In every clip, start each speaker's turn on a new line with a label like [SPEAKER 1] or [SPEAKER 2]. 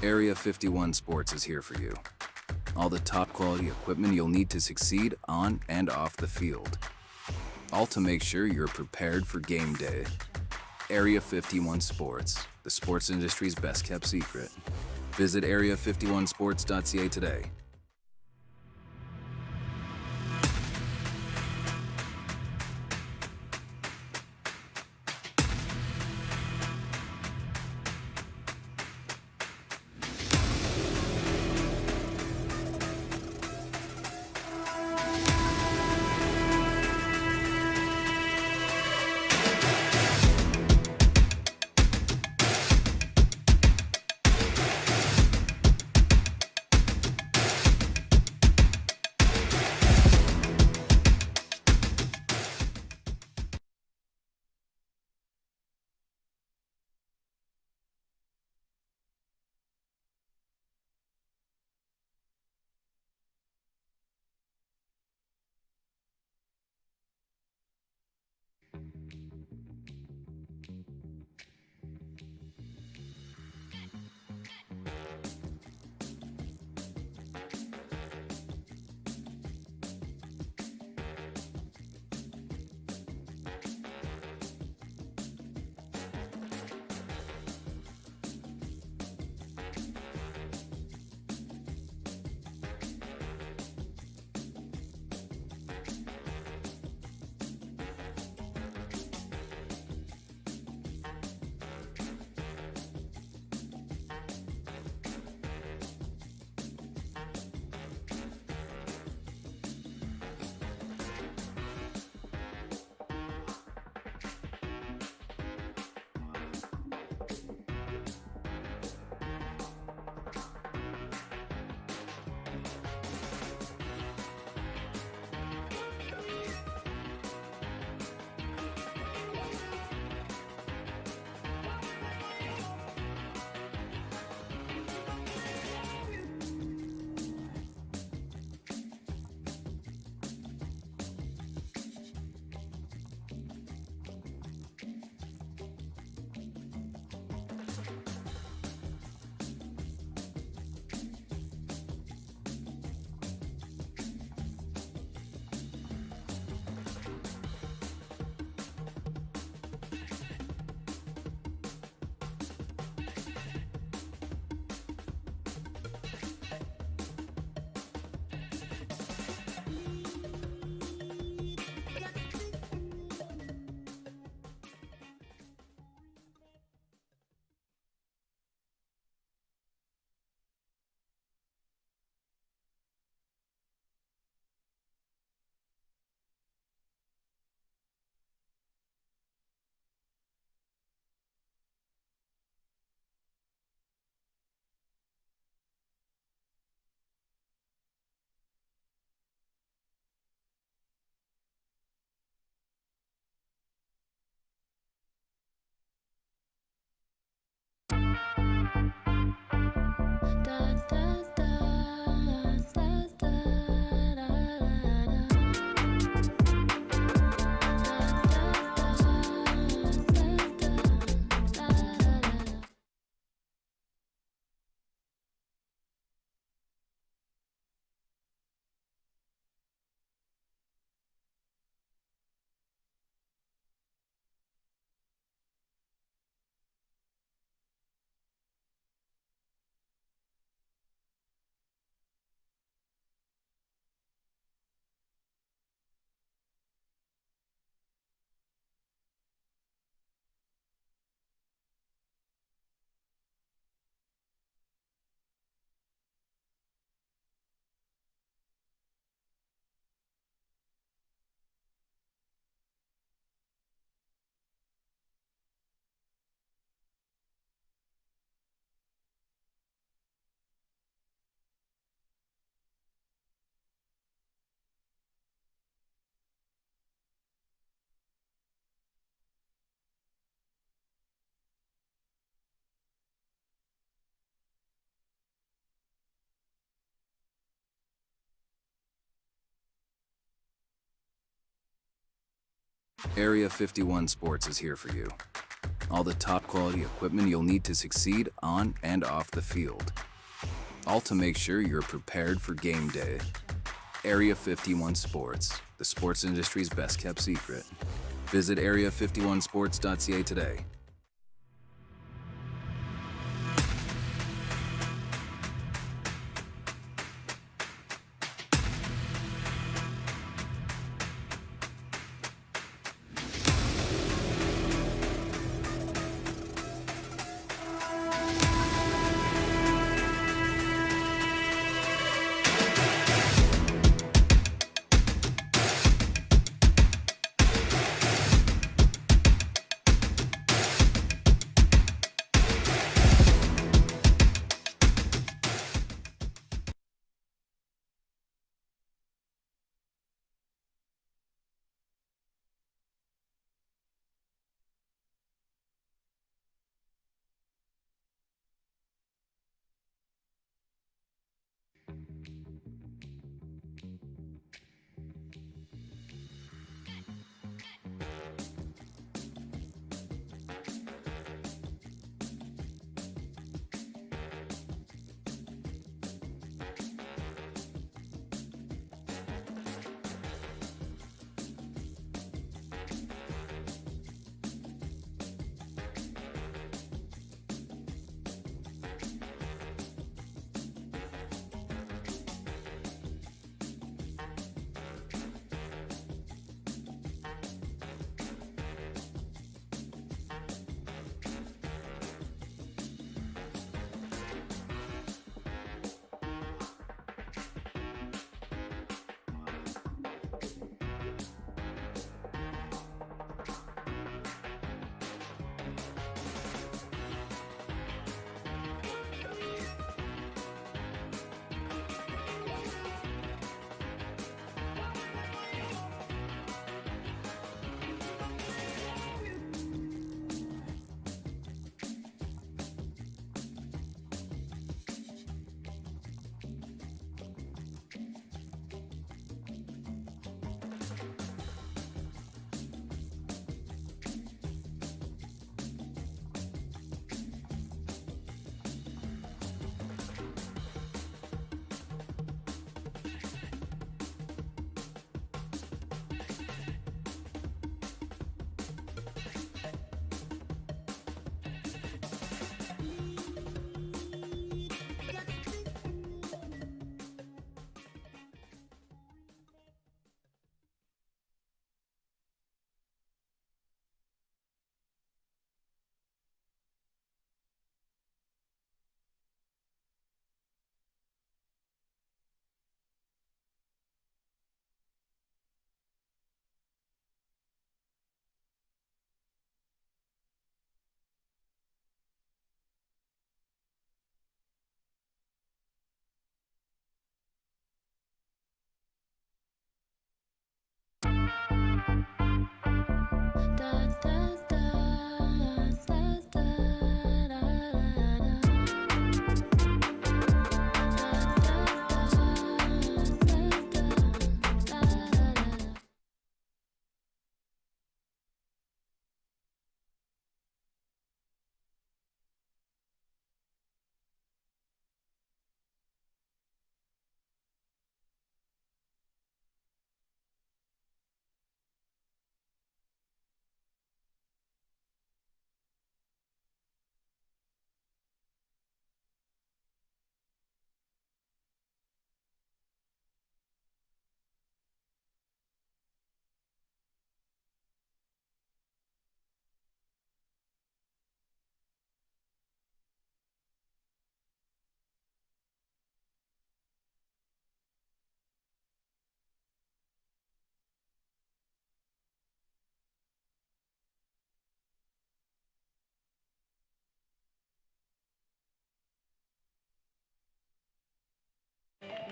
[SPEAKER 1] Area 51 Sports is here for you. All the top quality equipment you'll need to succeed on and off the field. All to make sure you're prepared for game day. Area 51 Sports, the sports industry's best kept secret. Visit area51sports.ca today. Area 51 Sports is here for you. All the top quality equipment you'll need to succeed on and off the field. All to make sure you're prepared for game day. Area 51 Sports, the sports industry's best kept secret. Visit area51sports.ca today.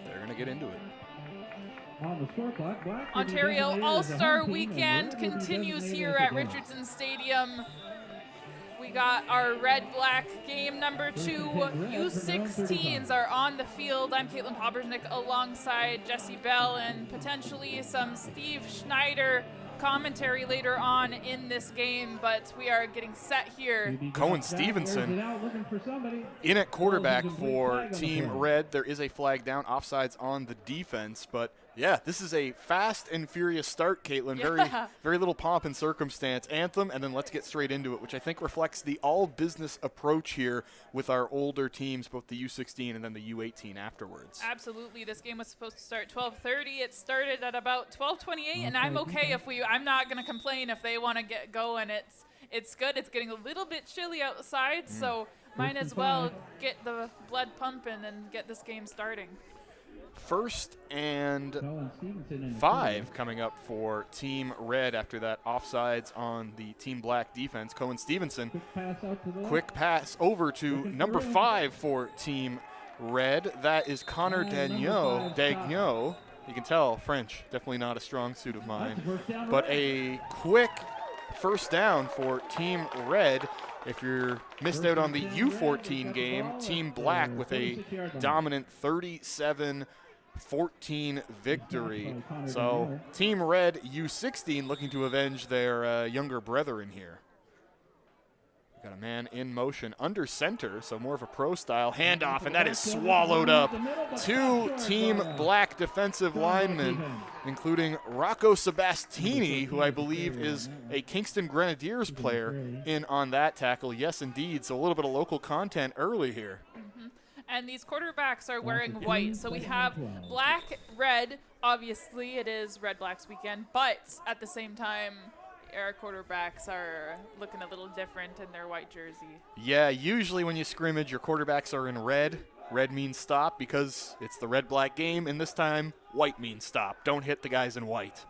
[SPEAKER 2] They're going to get into it.
[SPEAKER 3] Ontario All-Star Weekend continues here at Richardson Stadium. We got our RedBlack game number 2. U16s are on the field. I'm Caitlin Pobersnick alongside Jesse Bell and potentially some Steve Schneider commentary later on in this game, but we are getting set here.
[SPEAKER 4] Cohen Stevenson in at quarterback for Team Red. There is a flag down, offsides on the defense, but yeah, this is a fast and furious start, Caitlin.
[SPEAKER 3] Yeah.
[SPEAKER 4] Very little pomp and circumstance. Anthem, and then let's get straight into it, which I think reflects the all-business approach here with our older teams, both the U16 and then the U18 afterwards.
[SPEAKER 3] Absolutely. This game was supposed to start 12:30. It started at about 12:28, and I'm okay if I'm not going to complain if they want to get going. It's good. It's getting a little bit chilly outside, so might as well get the blood pumping and get this game starting.
[SPEAKER 4] 1st and 5 coming up for Team Red after that offsides on the Team Black defense. Cohen Stevenson, quick pass over to number 5 for Team Red. That is Connor Dagneau. You can tell, French, definitely not a strong suit of mine. But a quick first down for Team Red. If you're missed out on the U14 game, Team Black with a dominant 37-14 victory. So Team Red U16 looking to avenge their younger brethren here. Got a man in motion under center, so more of a pro style handoff, and that is swallowed up. 2 Team Black defensive linemen, including Rocco Sebastini, who I believe is a Kingston Grenadiers player, in on that tackle. Yes, indeed. So a little bit of local content early here.
[SPEAKER 3] And these quarterbacks are wearing white. So we have black, red. Obviously, it is RedBlack's weekend, but at the same time, our quarterbacks are looking a little different in their white jersey.
[SPEAKER 4] Yeah, usually when you scrimmage, your quarterbacks are in red. Red means stop because it's the red-black game, and this time, white means stop. Don't hit the guys in white.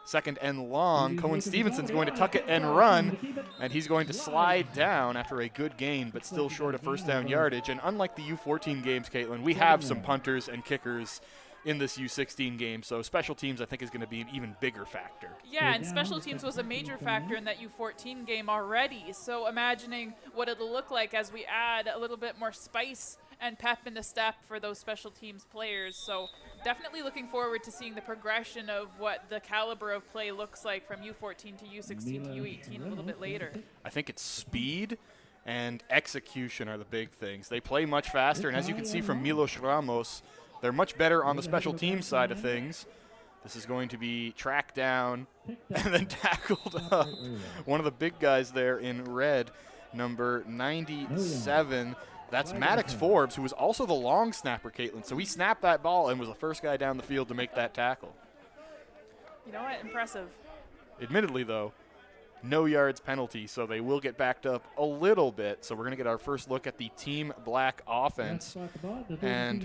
[SPEAKER 4] 2nd and long. Cohen Stevenson's going to tuck it and run, and he's going to slide down after a good gain, but still short of first down yardage. And unlike the U14 games, Caitlin, we have some punters and kickers in this U16 game, so special teams I think is going to be an even bigger factor.
[SPEAKER 3] Yeah, and special teams was a major factor in that U14 game already, so imagining what it'll look like as we add a little bit more spice and pep in the step for those special teams players. So definitely looking forward to seeing the progression of what the caliber of play looks like from U14 to U16 to U18 a little bit later.
[SPEAKER 4] I think it's speed and execution are the big things. They play much faster, and as you can see from Milos Ramos, they're much better on the special teams side of things. This is going to be tracked down and then tackled up. One of the big guys there in red, number 97. That's Maddox Forbes, who was also the long snapper, Caitlin. So he snapped that ball and was the first guy down the field to make that tackle.
[SPEAKER 3] You know what? Impressive.
[SPEAKER 4] Admittedly, though, no yards penalty, so they will get backed up a little bit. So we're going to get our first look at the Team Black offense. And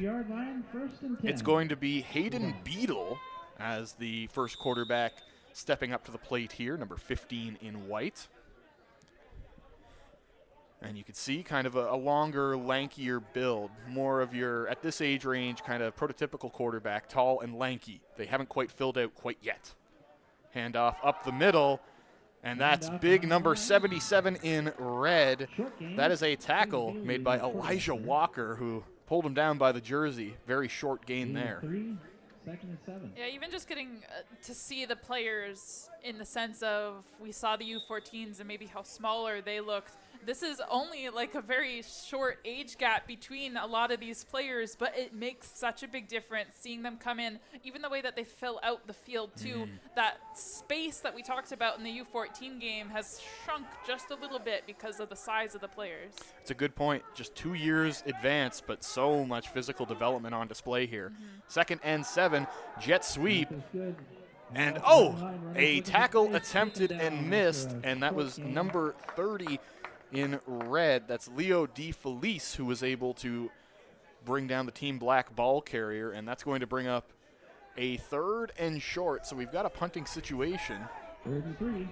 [SPEAKER 4] it's going to be Hayden Beadle as the first quarterback stepping up to the plate here, number 15 in white. And you can see kind of a longer, lankier build, more of your, at this age range, kind of prototypical quarterback, tall and lanky. They haven't quite filled out quite yet. Handoff up the middle. And that's big number 77 in red. That is a tackle made by Elijah Walker, who pulled him down by the jersey. Very short gain there.
[SPEAKER 3] Yeah, even just getting to see the players in the sense of we saw the U14s and maybe how smaller they looked. This is only like a very short age gap between a lot of these players, but it makes such a big difference seeing them come in, even the way that they fill out the field too. That space that we talked about in the U14 game has shrunk just a little bit because of the size of the players.
[SPEAKER 4] It's a good point. Just 2 years advanced, but so much physical development on display here. 2nd and 7, jet sweep. And a tackle attempted and missed, and that was number 30 in red. That's Leo D. Felice, who was able to bring down the Team Black ball carrier, and that's going to bring up a 3rd and short. So we've got a punting situation.
[SPEAKER 5] 3rd and 3.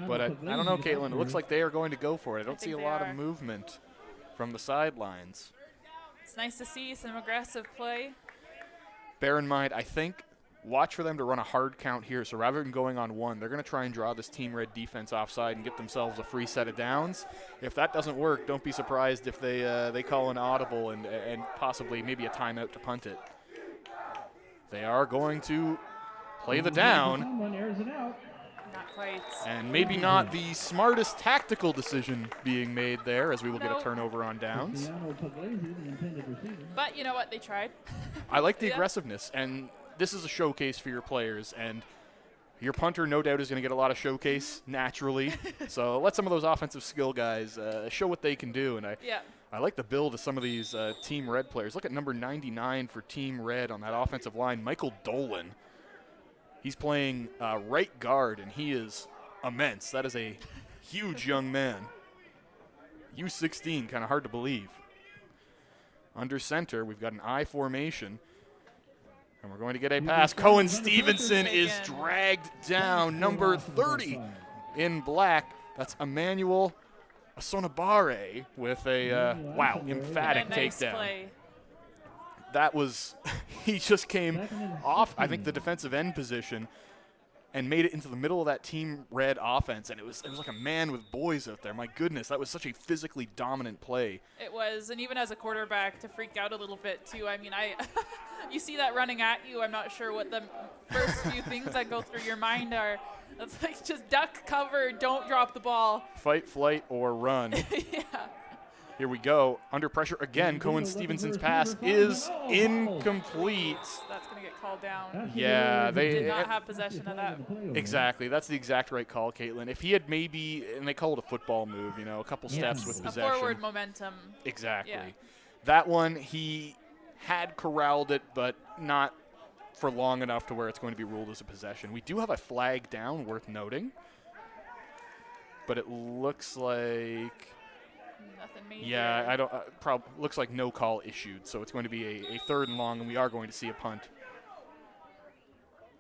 [SPEAKER 4] But I don't know, Caitlin. It looks like they are going to go for it. I don't see a lot of movement from the sidelines.
[SPEAKER 3] It's nice to see some aggressive play.
[SPEAKER 4] Bear in mind, I think, watch for them to run a hard count here. So rather than going on 1, they're going to try and draw this Team Red defense offside and get themselves a free set of downs. If that doesn't work, don't be surprised if they call an audible and possibly maybe a timeout to punt it. They are going to play the down.
[SPEAKER 5] Someone airs it out.
[SPEAKER 3] Not quite.
[SPEAKER 4] And maybe not the smartest tactical decision being made there, as we will get a
[SPEAKER 3] Nope.
[SPEAKER 4] turnover on downs.
[SPEAKER 5] Cristiano Pugliese, the intended receiver.
[SPEAKER 3] But you know what? They tried.
[SPEAKER 4] I like the
[SPEAKER 3] Yeah.
[SPEAKER 4] aggressiveness, and this is a showcase for your players. And your punter, no doubt, is going to get a lot of showcase naturally. So let some of those offensive skill guys show what they can do. And
[SPEAKER 3] Yeah.
[SPEAKER 4] I like the build of some of these Team Red players. Look at number 99 for Team Red on that offensive line, Michael Dolan. He's playing right guard, and he is immense. That is a huge young man. U16, kind of hard to believe. Under center, we've got an I formation. And we're going to get a pass. Cohen Stevenson is dragged down. Number 30 in black. That's Emmanuel Asonabare with a, wow, emphatic
[SPEAKER 3] And a nice
[SPEAKER 4] takedown.
[SPEAKER 3] play.
[SPEAKER 4] That was, he just came off, I think, the defensive end position and made it into the middle of that Team Red offense. And it was like a man with boys out there. My goodness, that was such a physically dominant play.
[SPEAKER 3] It was, and even as a quarterback, to freak out a little bit too. I mean, you see that running at you. I'm not sure what the first few things that go through your mind are. It's like just duck, cover, don't drop the ball.
[SPEAKER 4] Fight, flight, or run.
[SPEAKER 3] Yeah.
[SPEAKER 4] Here we go. Under pressure again. Cohen Stevenson's pass is incomplete.
[SPEAKER 3] That's going to get called down.
[SPEAKER 4] Yeah,
[SPEAKER 3] Did not have possession of that.
[SPEAKER 4] Exactly. That's the exact right call, Caitlin. If he had maybe, and they call it a football move, you know, a couple steps with
[SPEAKER 3] A
[SPEAKER 4] possession.
[SPEAKER 3] forward momentum.
[SPEAKER 4] Exactly.
[SPEAKER 3] Yeah.
[SPEAKER 4] That one, he had corralled it, but not for long enough to where it's going to be ruled as a possession. We do have a flag down, worth noting. But it looks like,
[SPEAKER 3] Nothing major.
[SPEAKER 4] yeah, I don't. Looks like no call issued, so it's going to be a third and long, and we are going to see a punt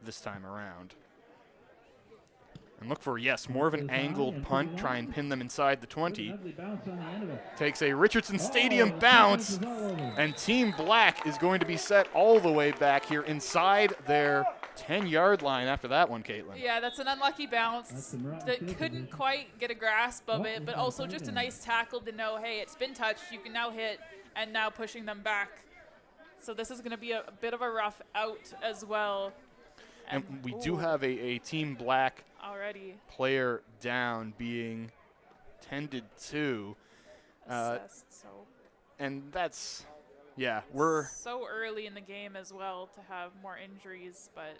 [SPEAKER 4] this time around. And look for, yes, more of an angled punt. Try and pin them inside the 20. Takes a Richardson Stadium bounce, and Team Black is going to be set all the way back here inside their 10-yard line after that one, Caitlin.
[SPEAKER 3] Yeah, that's an unlucky bounce that couldn't quite get a grasp of it, but also just a nice tackle to know, hey, it's been touched, you can now hit, and now pushing them back. So this is going to be a bit of a rough out as well.
[SPEAKER 4] And we do have a Team Black
[SPEAKER 3] already
[SPEAKER 4] player down, being tended to.
[SPEAKER 3] assessed, so
[SPEAKER 4] And that's, yeah, we're
[SPEAKER 3] so early in the game as well to have more injuries, but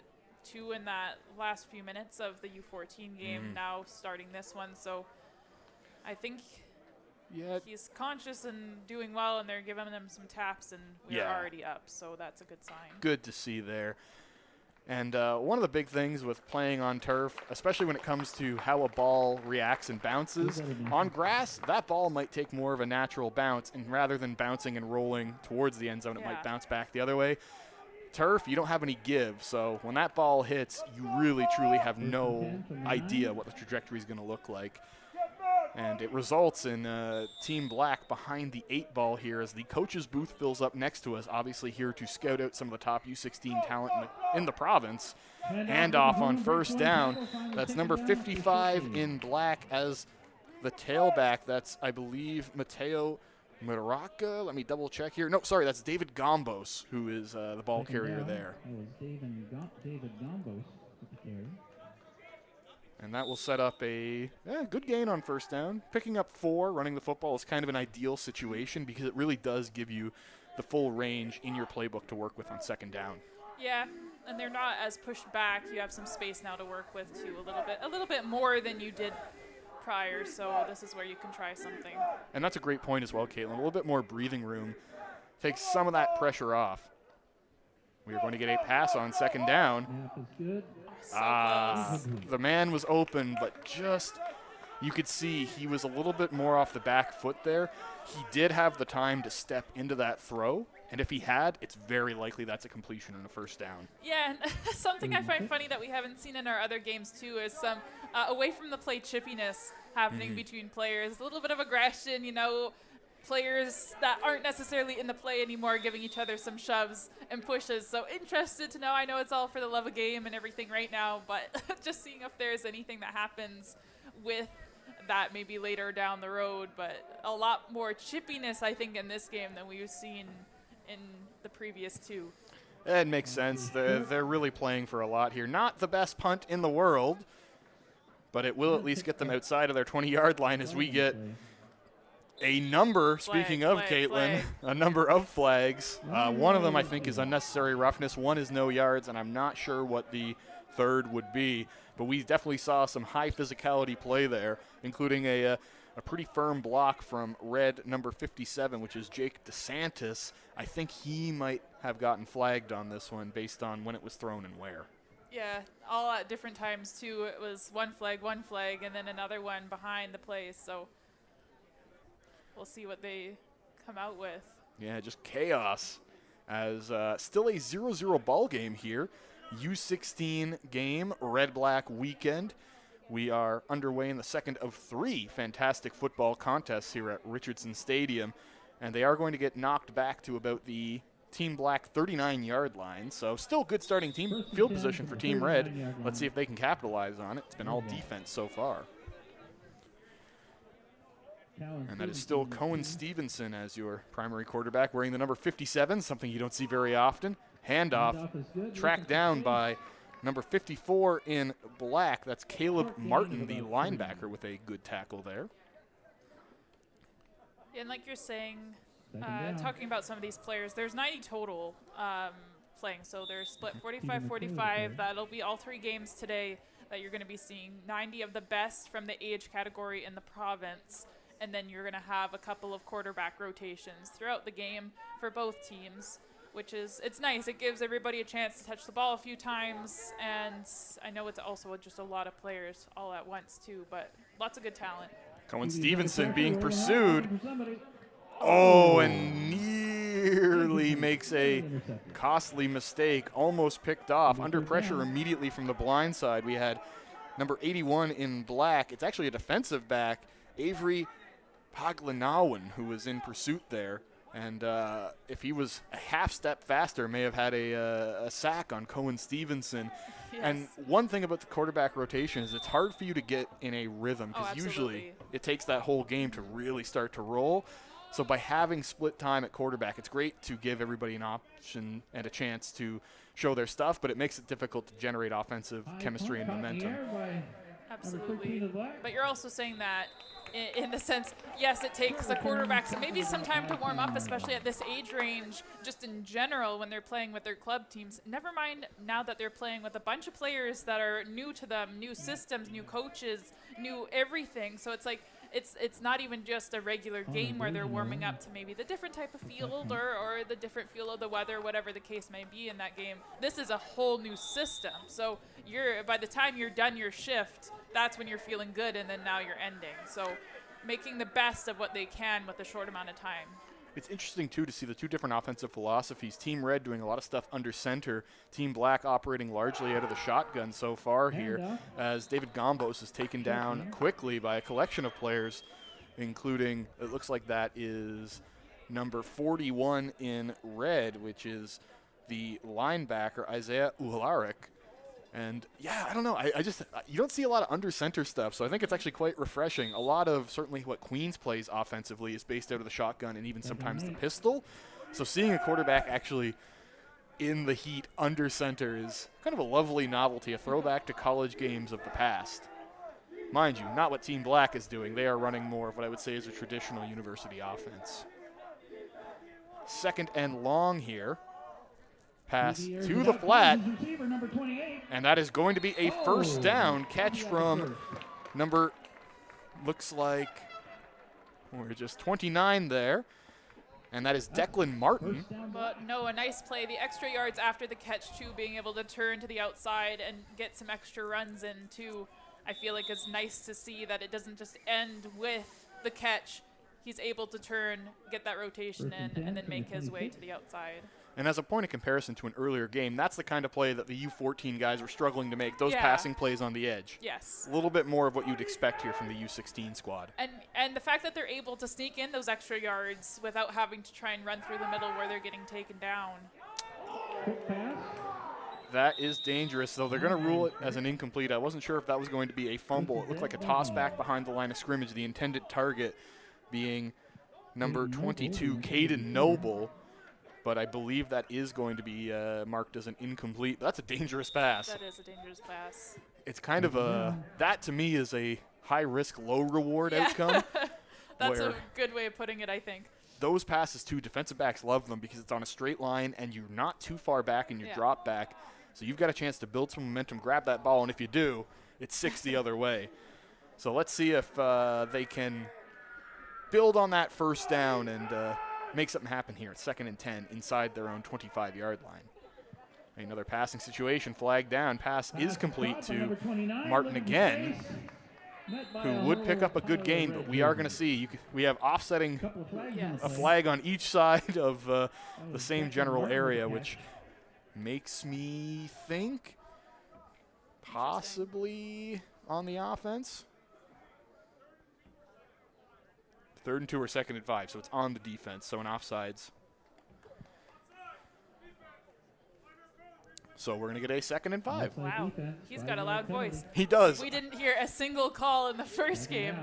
[SPEAKER 3] 2 in that last few minutes of the U14 game, now starting this one. So I think he's conscious and doing well, and they're giving him some taps, and we're already up, so that's a good sign.
[SPEAKER 4] good to see there. And one of the big things with playing on turf, especially when it comes to how a ball reacts and bounces, on grass, that ball might take more of a natural bounce, and rather than bouncing and rolling towards the end zone, it might bounce back the other way. Turf, you don't have any give, so when that ball hits, you really, truly have no idea what the trajectory is going to look like. And it results in Team Black behind the 8 ball here as the coach's booth fills up next to us, obviously here to scout out some of the top U16 talent in the province. And off on first down. That's number 55 in black as the tailback. That's, I believe, Mateo Maraca. Let me double check here. No, sorry, that's David Gombos, who is the ball carrier there.
[SPEAKER 5] That was David Gombos with the carry.
[SPEAKER 4] And that will set up a good gain on first down. Picking up 4, running the football is kind of an ideal situation because it really does give you the full range in your playbook to work with on second down.
[SPEAKER 3] Yeah, and they're not as pushed back. You have some space now to work with too, a little bit more than you did prior. So this is where you can try something.
[SPEAKER 4] And that's a great point as well, Caitlin. A little bit more breathing room takes some of that pressure off. We are going to get a pass on second down.
[SPEAKER 5] Snap is good.
[SPEAKER 3] So close.
[SPEAKER 4] The man was open, but just, you could see he was a little bit more off the back foot there. He did have the time to step into that throw, and if he had, it's very likely that's a completion and a first down.
[SPEAKER 3] Yeah, and something I find funny that we haven't seen in our other games too is some away from the play chippiness happening between players. A little bit of aggression, you know, players that aren't necessarily in the play anymore giving each other some shoves and pushes. So interested to know. I know it's all for the love of game and everything right now, but just seeing if there's anything that happens with that maybe later down the road. But a lot more chippiness, I think, in this game than we've seen in the previous 2.
[SPEAKER 4] It makes sense. They're really playing for a lot here. Not the best punt in the world, but it will at least get them outside of their 20-yard line as we get a number, speaking of Caitlin, a number of flags. One of them I think is unnecessary roughness. One is no yards, and I'm not sure what the third would be. But we definitely saw some high physicality play there, including a pretty firm block from Red number 57, which is Jake DeSantis. I think he might have gotten flagged on this one based on when it was thrown and where.
[SPEAKER 3] Yeah, all at different times, too. It was one flag, and then another one behind the plays. So we'll see what they come out with. Yeah,
[SPEAKER 4] just chaos as still a 0-0 ball game here. U16 game, Red-Black weekend. We are underway in the second of 3 fantastic football contests here at Richardson Stadium, and they are going to get knocked back to about the Team Black 39-yard line. So still good starting team field position for Team Red. Let's see if they can capitalize on it. It's been all defense so far. And that is still Cohen Stevenson as your primary quarterback, wearing the number 57, something you don't see very often. Handoff, tracked down by number 54 in black. That's Caleb Martin, the linebacker, with a good tackle there.
[SPEAKER 3] And like you're saying, talking about some of these players, there's 90 total playing. So they're split 45-45. That'll be all 3 games today that you're going to be seeing. 90 of the best from the age category in the province. And then you're going to have a couple of quarterback rotations throughout the game for both teams, which is, it's nice. It gives everybody a chance to touch the ball a few times, and I know it's also just a lot of players all at once too, but lots of good talent.
[SPEAKER 4] Cohen Stevenson being pursued. Oh, and nearly makes a costly mistake, almost picked off. Under pressure immediately from the blind side. We had number 81 in black. It's actually a defensive back, Avery Paglinawan, who was in pursuit there. And if he was a half step faster, may have had a sack on Cohen Stevenson.
[SPEAKER 3] Yes.
[SPEAKER 4] And one thing about the quarterback rotation is it's hard for you to get in a rhythm because usually it takes that whole game to really start to roll. So by having split time at quarterback, it's great to give everybody an option and a chance to show their stuff, but it makes it difficult to generate offensive chemistry and momentum.
[SPEAKER 3] Absolutely. But you're also saying that in the sense, yes, it takes the quarterbacks maybe some time to warm up, especially at this age range, just in general when they're playing with their club teams. Never mind now that they're playing with a bunch of players that are new to them, new systems, new coaches, new everything. So it's like it's not even just a regular game where they're warming up to maybe the different type of field or the different feel of the weather, whatever the case may be in that game. This is a whole new system. So by the time you're done your shift, that's when you're feeling good, and then now you're ending. So making the best of what they can with a short amount of time.
[SPEAKER 4] It's interesting, too, to see the 2 different offensive philosophies. Team Red doing a lot of stuff under center. Team Black operating largely out of the shotgun so far here, as David Gombos is taken down quickly by a collection of players, including, it looks like that is number 41 in red, which is the linebacker, Isaiah Uhlarek. And, yeah, I don't know. You don't see a lot of under-center stuff, so I think it's actually quite refreshing. A lot of certainly what Queens plays offensively is based out of the shotgun and even sometimes the pistol. So seeing a quarterback actually in the heat under center is kind of a lovely novelty, a throwback to college games of the past. Mind you, not what Team Black is doing. They are running more of what I would say is a traditional university offense. 2nd and long here. Pass to the flat, and that is going to be a first down catch from number, looks like, we're just 29 there, and that is Declan Martin.
[SPEAKER 3] But no, a nice play. The extra yards after the catch, too, being able to turn to the outside and get some extra runs in, too, I feel like it's nice to see that it doesn't just end with the catch. He's able to turn, get that rotation in, and then make his way to the outside.
[SPEAKER 4] And as a point of comparison to an earlier game, that's the kind of play that the U14 guys were struggling to make, those passing plays on the edge.
[SPEAKER 3] Yes.
[SPEAKER 4] A little bit more of what you'd expect here from the U16 squad.
[SPEAKER 3] And the fact that they're able to sneak in those extra yards without having to try and run through the middle where they're getting taken down.
[SPEAKER 4] That is dangerous, though. They're going to rule it as an incomplete. I wasn't sure if that was going to be a fumble. It looked like a toss back behind the line of scrimmage, the intended target being number 22, Caden Noble. but I believe that is going to be marked as an incomplete. That's a dangerous pass.
[SPEAKER 3] That is a dangerous pass.
[SPEAKER 4] It's kind of that to me is a high-risk, low-reward outcome.
[SPEAKER 3] That's
[SPEAKER 4] where
[SPEAKER 3] a good way of putting it, I think.
[SPEAKER 4] those passes, too, defensive backs love them because it's on a straight line and you're not too far back in your drop back. So you've got a chance to build some momentum, grab that ball, and if you do, it's 6 the other way. So let's see if they can build on that first down and make something happen here. It's 2nd and 10 inside their own 25-yard line. Another passing situation, flag down. Pass is complete to Martin again, who would pick up a good gain, but we are going to see. We have offsetting a flag on each side of the same general area, which makes me think possibly on the offense. 3rd and 2 or 2nd and 5, so it's on the defense, so an offsides. So we're going to get a 2nd and 5.
[SPEAKER 3] Wow, he's got a loud voice.
[SPEAKER 4] He does.
[SPEAKER 3] We didn't hear a single call in the first game.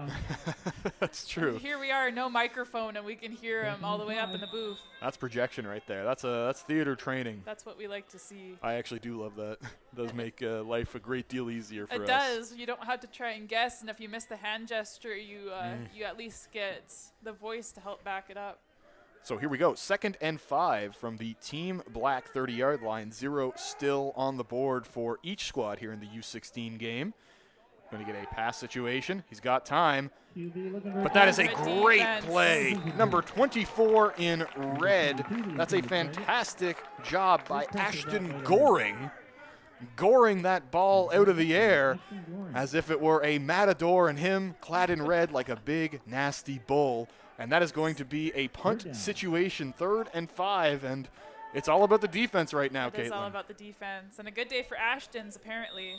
[SPEAKER 4] That's true.
[SPEAKER 3] Here we are, no microphone, and we can hear him all the way up in the booth.
[SPEAKER 4] That's projection right there. That's theater training.
[SPEAKER 3] That's what we like to see.
[SPEAKER 4] I actually do love that. It does make life a great deal easier for us.
[SPEAKER 3] It does. You don't have to try and guess, and if you miss the hand gesture, you at least get the voice to help back it up.
[SPEAKER 4] So here we go. 2nd and 5 from the Team Black 30-yard line. 0 still on the board for each squad here in the U16 game. Going to get a pass situation. He's got time. But that is a great play. Number 24 in red. That's a fantastic job by Ashton Goring. Goring that ball out of the air as if it were a matador and him clad in red like a big, nasty bull. And that is going to be a punt situation, 3rd and 5, and it's all about the defense right now, Caitlin.
[SPEAKER 3] It is all about the defense, and a good day for Ashton's, apparently.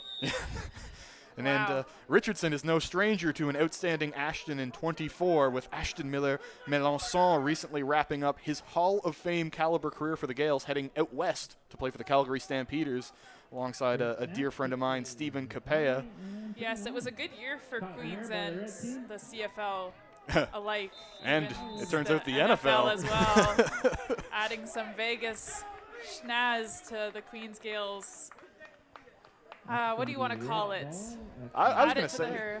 [SPEAKER 4] And Richardson is no stranger to an outstanding Ashton in 24, with Ashton Miller Melançon recently wrapping up his Hall of Fame caliber career for the Gales, heading out west to play for the Calgary Stampeders alongside a dear friend of mine, Stephen Capea.
[SPEAKER 3] Yes, it was a good year for Queens and the CFL. Alike.
[SPEAKER 4] And it turns out the NFL
[SPEAKER 3] as well. Adding some Vegas schnaz to the Queens Gales. What do you want to call it?
[SPEAKER 4] I was going to say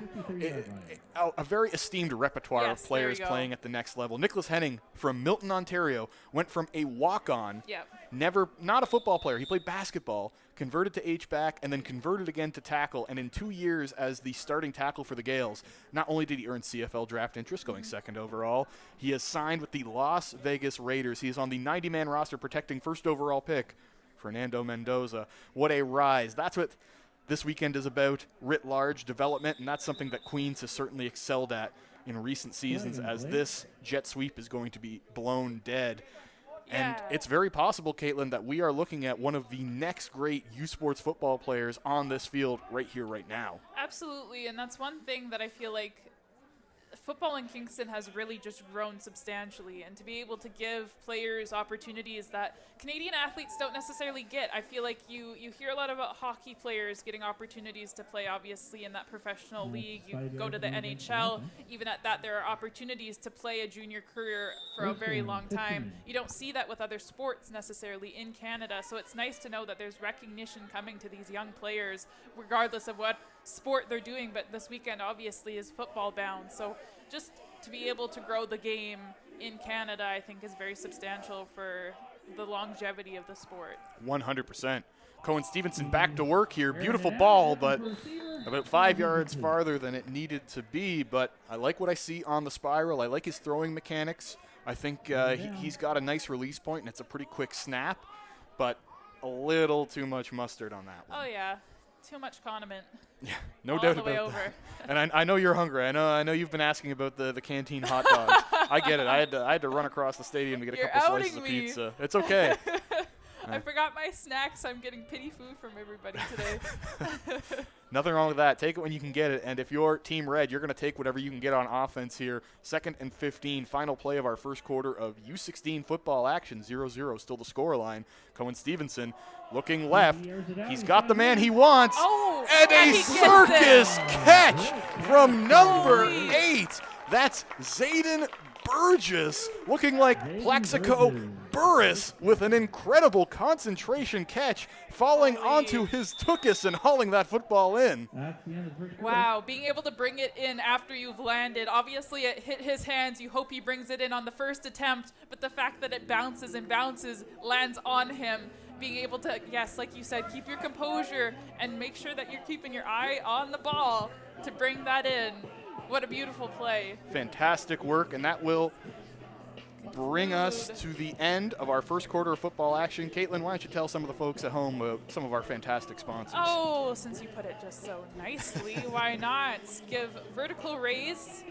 [SPEAKER 4] a very esteemed repertoire of players playing at the next level. Nicholas Henning from Milton, Ontario, went from a walk-on, not a football player. He played basketball, converted to H-back, and then converted again to tackle. And in 2 years as the starting tackle for the Gales, not only did he earn CFL draft interest, going 2nd overall, he has signed with the Las Vegas Raiders. He is on the 90-man roster protecting 1st overall pick Fernando Mendoza. What a rise. That's what this weekend is about, writ large development, and that's something that Queens has certainly excelled at in recent seasons, as this jet sweep is going to be blown dead. And it's very possible, Caitlin, that we are looking at one of the next great U Sports football players on this field right here, right now.
[SPEAKER 3] Absolutely, and that's one thing that I feel like football in Kingston has really just grown substantially, and to be able to give players opportunities that Canadian athletes don't necessarily get. I feel like you hear a lot about hockey players getting opportunities to play, obviously, in that professional league. You go to the NHL, even at that, there are opportunities to play a junior career for a very long time. You don't see that with other sports necessarily in Canada, so it's nice to know that there's recognition coming to these young players, regardless of what sport they're doing, but this weekend obviously is football bound. So just to be able to grow the game in Canada, I think, is very substantial for the longevity of the sport.
[SPEAKER 4] 100%. Cohen Stevenson back to work here. Beautiful ball, but about 5 yards farther than it needed to be. But I like what I see on the spiral. I like his throwing mechanics. I think he's got a nice release point, and it's a pretty quick snap, but a little too much mustard on that one.
[SPEAKER 3] Oh, yeah. Too much condiment.
[SPEAKER 4] Yeah, no doubt about that. And I know you're hungry. I know you've been asking about the canteen hot dogs. I get it. I had to run across the stadium to get a couple slices of pizza. It's okay.
[SPEAKER 3] I forgot my snacks. I'm getting pity food from everybody today.
[SPEAKER 4] Nothing wrong with that. Take it when you can get it. And if you're Team Red, you're going to take whatever you can get on offense here. 2nd and 15, final play of our first quarter of U16 football action. 0-0, still the scoreline. Cohen Stevenson looking left. He's got the man he wants.
[SPEAKER 3] Oh,
[SPEAKER 4] and a circus catch from number 8. That's Zayden Burgess looking like Plaxico Burris with an incredible concentration catch, falling onto his tuchus and hauling that football in.
[SPEAKER 5] That's the end of the first quarter.
[SPEAKER 3] Wow, being able to bring it in after you've landed. Obviously, it hit his hands. You hope he brings it in on the first attempt, but the fact that it bounces and bounces, lands on him, being able to, yes, like you said, keep your composure and make sure that you're keeping your eye on the ball to bring that in. What a beautiful play.
[SPEAKER 4] Fantastic work, and that will bring us to the end of our first quarter of football action. Caitlin, why don't you tell some of the folks at home some of our fantastic sponsors?
[SPEAKER 3] Oh, since you put it just so nicely, why not give Vertical Raise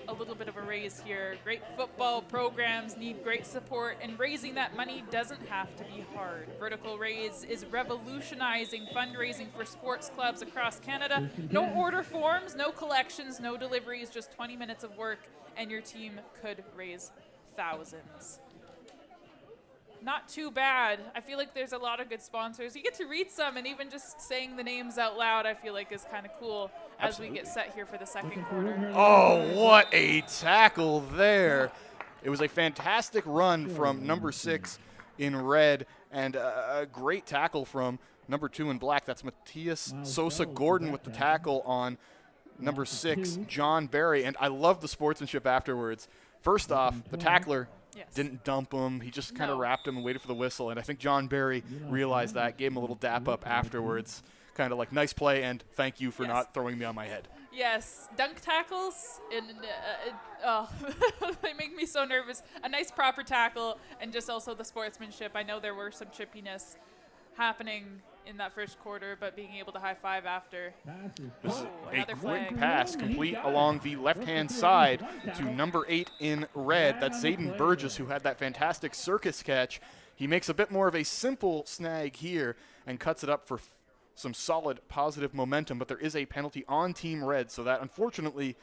[SPEAKER 3] a little bit of a raise here. Great football programs need great support, and raising that money doesn't have to be hard. Vertical Raise is revolutionizing fundraising for sports clubs across Canada. No order forms, no collections, no deliveries, just 20 minutes of work, and your team could raise thousands. Not too bad. I feel like there's a lot of good sponsors. You get to read some, and even just saying the names out loud, I feel like is kind of cool as we get set here for the second quarter.
[SPEAKER 4] Oh, what a tackle there. It was a fantastic run from number 6 in red, and a great tackle from number 2 in black. That's Matthias Sosa Gordon with the tackle on number 6, John Barry. And I love the sportsmanship afterwards. First off, the tackler didn't dump him. He just kind of wrapped him and waited for the whistle. And I think John Barry realized that, gave him a little dap up afterwards. Kind of like, nice play, and thank you for not throwing me on my head.
[SPEAKER 3] Yes, dunk tackles, they make me so nervous. A nice proper tackle, and just also the sportsmanship. I know there were some chippiness happening in that first quarter, but being able to high five after.
[SPEAKER 4] A quick pass complete along the left-hand side to number 8 in red. That's Zayden Burgess, who had that fantastic circus catch. He makes a bit more of a simple snag here and cuts it up for some solid positive momentum, but there is a penalty on Team Red, so that unfortunately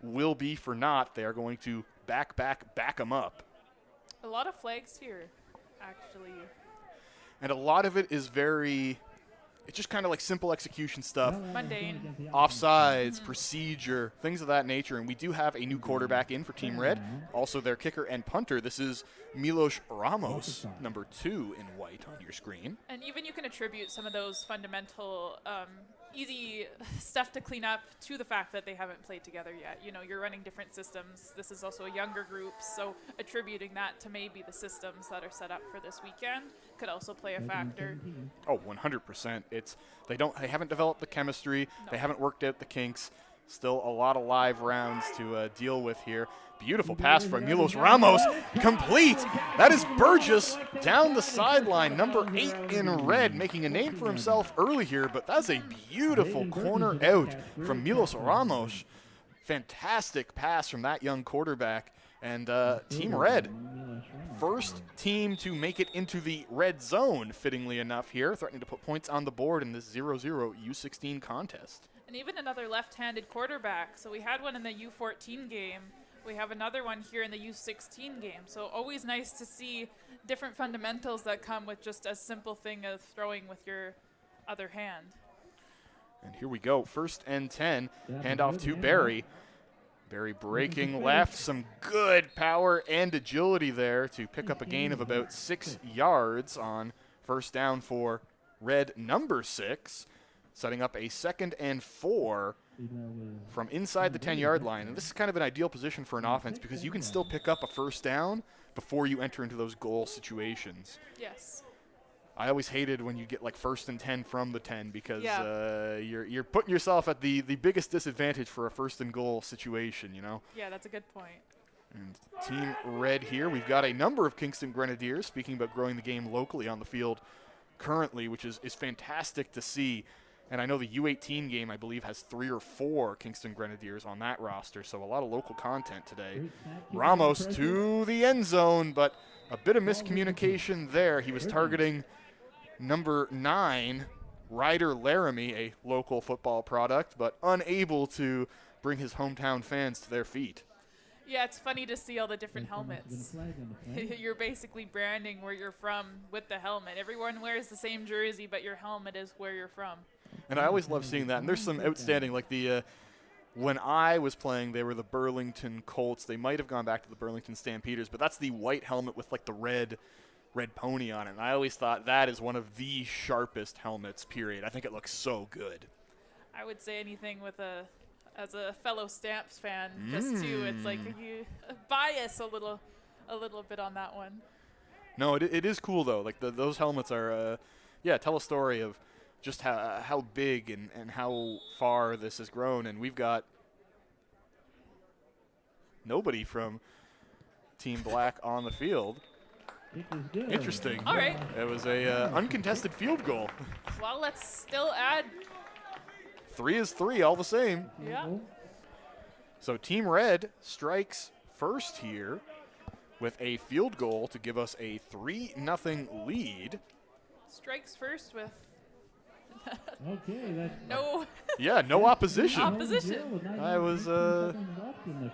[SPEAKER 4] will be for naught. They are going to back them up.
[SPEAKER 3] A lot of flags here, actually.
[SPEAKER 4] And a lot of it is it's just kind of like simple execution stuff.
[SPEAKER 3] Mundane.
[SPEAKER 4] Offsides, procedure, things of that nature. And we do have a new quarterback in for Team Red. Also their kicker and punter. This is Milos Ramos, number 2 in white on your screen.
[SPEAKER 3] And even you can attribute some of those fundamental, easy stuff to clean up to the fact that they haven't played together yet. You know, you're running different systems. This is also a younger group, so attributing that to maybe the systems that are set up for this weekend could also play a factor.
[SPEAKER 4] Oh, 100%. They haven't developed the chemistry. No. They haven't worked out the kinks. Still a lot of live rounds to deal with here. Beautiful pass from Milos Ramos, complete. That is Burgess down the sideline, number 8 in red, making a name for himself early here, but that's a beautiful corner out from Milos Ramos. Fantastic pass from that young quarterback. And Team Red, first team to make it into the red zone, fittingly enough here, threatening to put points on the board in this 0-0 U16 contest.
[SPEAKER 3] And even another left-handed quarterback. So we had one in the U14 game. We have another one here in the U16 game. So always nice to see different fundamentals that come with just a simple thing of throwing with your other hand.
[SPEAKER 4] And here we go. 1st and 10. Handoff to Barry. Barry breaking left. Some good power and agility there to pick up a gain of about 6 yards on first down for red number 6. Setting up a 2nd and 4 from inside the 10-yard line. And this is kind of an ideal position for an offense because you can still pick up a first down before you enter into those goal situations.
[SPEAKER 3] Yes.
[SPEAKER 4] I always hated when you get like 1st and 10 from the 10 because you're putting yourself at the biggest disadvantage for a 1st and goal situation, you know?
[SPEAKER 3] Yeah, that's a good point.
[SPEAKER 4] And Team Red here, we've got a number of Kingston Grenadiers, speaking about growing the game locally on the field currently, which is fantastic to see. And I know the U18 game, I believe, has 3 or 4 Kingston Grenadiers on that roster, so a lot of local content today. Ramos to the end zone, but a bit of miscommunication there. He was targeting number 9, Ryder Laramie, a local football product, but unable to bring his hometown fans to their feet.
[SPEAKER 3] Yeah, it's funny to see all the different helmets. You're basically branding where you're from with the helmet. Everyone wears the same jersey, but your helmet is where you're from.
[SPEAKER 4] And I always love seeing that. And there's some outstanding, like the when I was playing, they were the Burlington Colts. They might have gone back to the Burlington Stampeders, but that's the white helmet with like the red pony on it. And I always thought that is one of the sharpest helmets, period. I think it looks so good.
[SPEAKER 3] I would say anything as a fellow Stamps fan, just too, it's like you bias a little bit on that one.
[SPEAKER 4] No, it is cool though. Like those helmets are, tell a story of just how big and how far this has grown. And we've got nobody from Team Black on the field. Interesting.
[SPEAKER 3] All right.
[SPEAKER 4] It was a uncontested field goal.
[SPEAKER 3] Well, let's still add.
[SPEAKER 4] 3 is 3, all the same.
[SPEAKER 3] Yeah.
[SPEAKER 4] So Team Red strikes first here with a field goal to give us a 3-0 lead.
[SPEAKER 3] Strikes first with
[SPEAKER 5] Okay,
[SPEAKER 3] no
[SPEAKER 4] no opposition.
[SPEAKER 3] opposition.
[SPEAKER 4] I was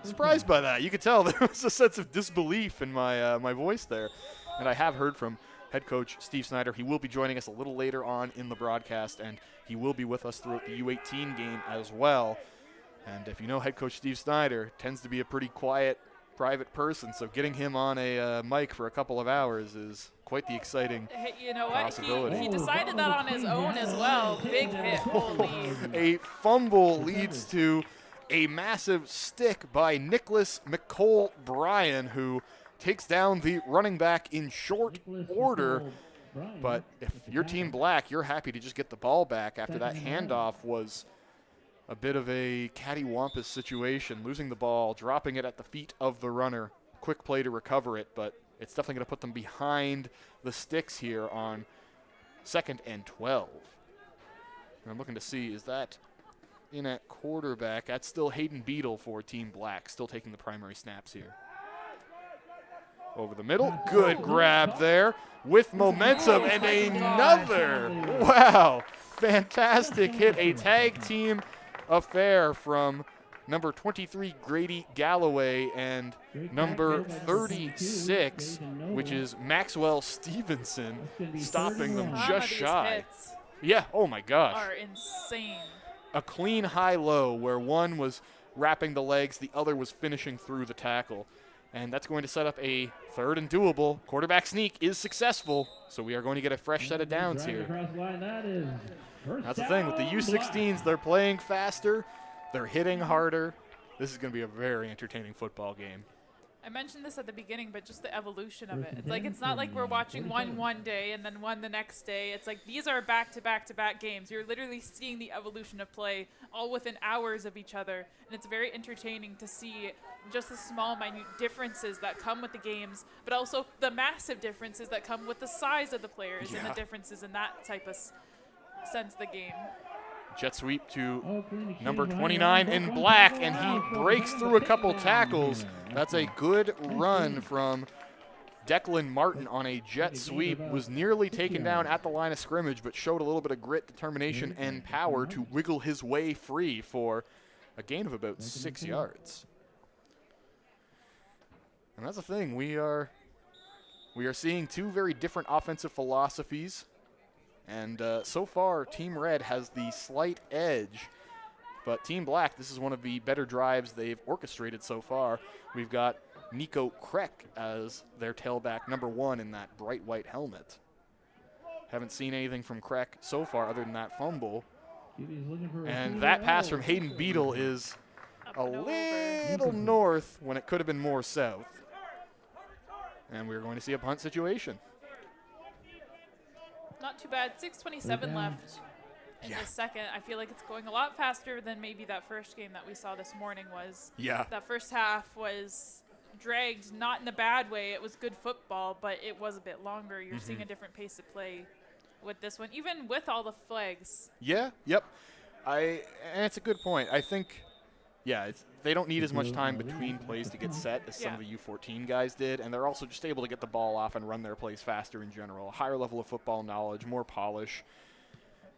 [SPEAKER 4] surprised by that. You could tell there was a sense of disbelief in my my voice there. And I have heard from head coach Steve Snyder. He will be joining us a little later on in the broadcast, and he will be with us throughout the U18 game as well. And if you know head coach Steve Snyder, tends to be a pretty quiet, private person, so getting him on a mic for a couple of hours is quite the exciting
[SPEAKER 3] You know what?
[SPEAKER 4] possibility.
[SPEAKER 3] He decided that on his own as well. Big hit. Holy.
[SPEAKER 4] A fumble leads to a massive stick by Nicholas McCole Bryan, who takes down the running back in short order. But if you're Team Black, you're happy to just get the ball back after that handoff was a bit of a cattywampus situation, losing the ball, dropping it at the feet of the runner. Quick play to recover it, but it's definitely going to put them behind the sticks here on 2nd and 12. And I'm looking to see, is that in at quarterback? That's still Hayden Beadle for Team Black, still taking the primary snaps here. Over the middle, good grab there with momentum and another, wow, fantastic hit, a tag team affair from number 23 Grady Galloway and number 36, which is Maxwell Stevenson, stopping them just shy. Yeah, oh my gosh.
[SPEAKER 3] Are insane.
[SPEAKER 4] A clean high-low where one was wrapping the legs, the other was finishing through the tackle. And that's going to set up a 3rd and doable. Quarterback sneak is successful, so we are going to get a fresh set of downs here. That's the thing with the U16s, they're playing faster, they're hitting harder. This is going to be a very entertaining football game.
[SPEAKER 3] I mentioned this at the beginning, but just the evolution of it. It's like it's not like we're watching one day and then one the next day. It's like these are back-to-back-to-back games. You're literally seeing the evolution of play all within hours of each other, and it's very entertaining to see just the small, minute differences that come with the games, but also the massive differences that come with the size of the players and the differences in that type of sense of the game.
[SPEAKER 4] Jet sweep to number 29 in black, and he breaks through a couple tackles. That's a good run from Declan Martin on a jet sweep. Was nearly taken down at the line of scrimmage, but showed a little bit of grit, determination, and power to wiggle his way free for a gain of about 6 yards. And that's the thing. We are seeing two very different offensive philosophies. And so far, Team Red has the slight edge. But Team Black, this is one of the better drives they've orchestrated so far. We've got Nico Kreck as their tailback, number 1 in that bright white helmet. Haven't seen anything from Kreck so far other than that fumble. And that pass from Hayden Beadle is a little north when it could have been more south. And we're going to see a punt situation.
[SPEAKER 3] Not too bad. 6:27 left in the second. I feel like it's going a lot faster than maybe that first game that we saw this morning was.
[SPEAKER 4] Yeah.
[SPEAKER 3] That first half was dragged, not in a bad way. It was good football, but it was a bit longer. You're seeing a different pace of play with this one, even with all the flags.
[SPEAKER 4] Yeah, yep. And it's a good point. I think, they don't need as much time between plays to get set as some of the U14 guys did, and they're also just able to get the ball off and run their plays faster in general. A higher level of football knowledge, more polish,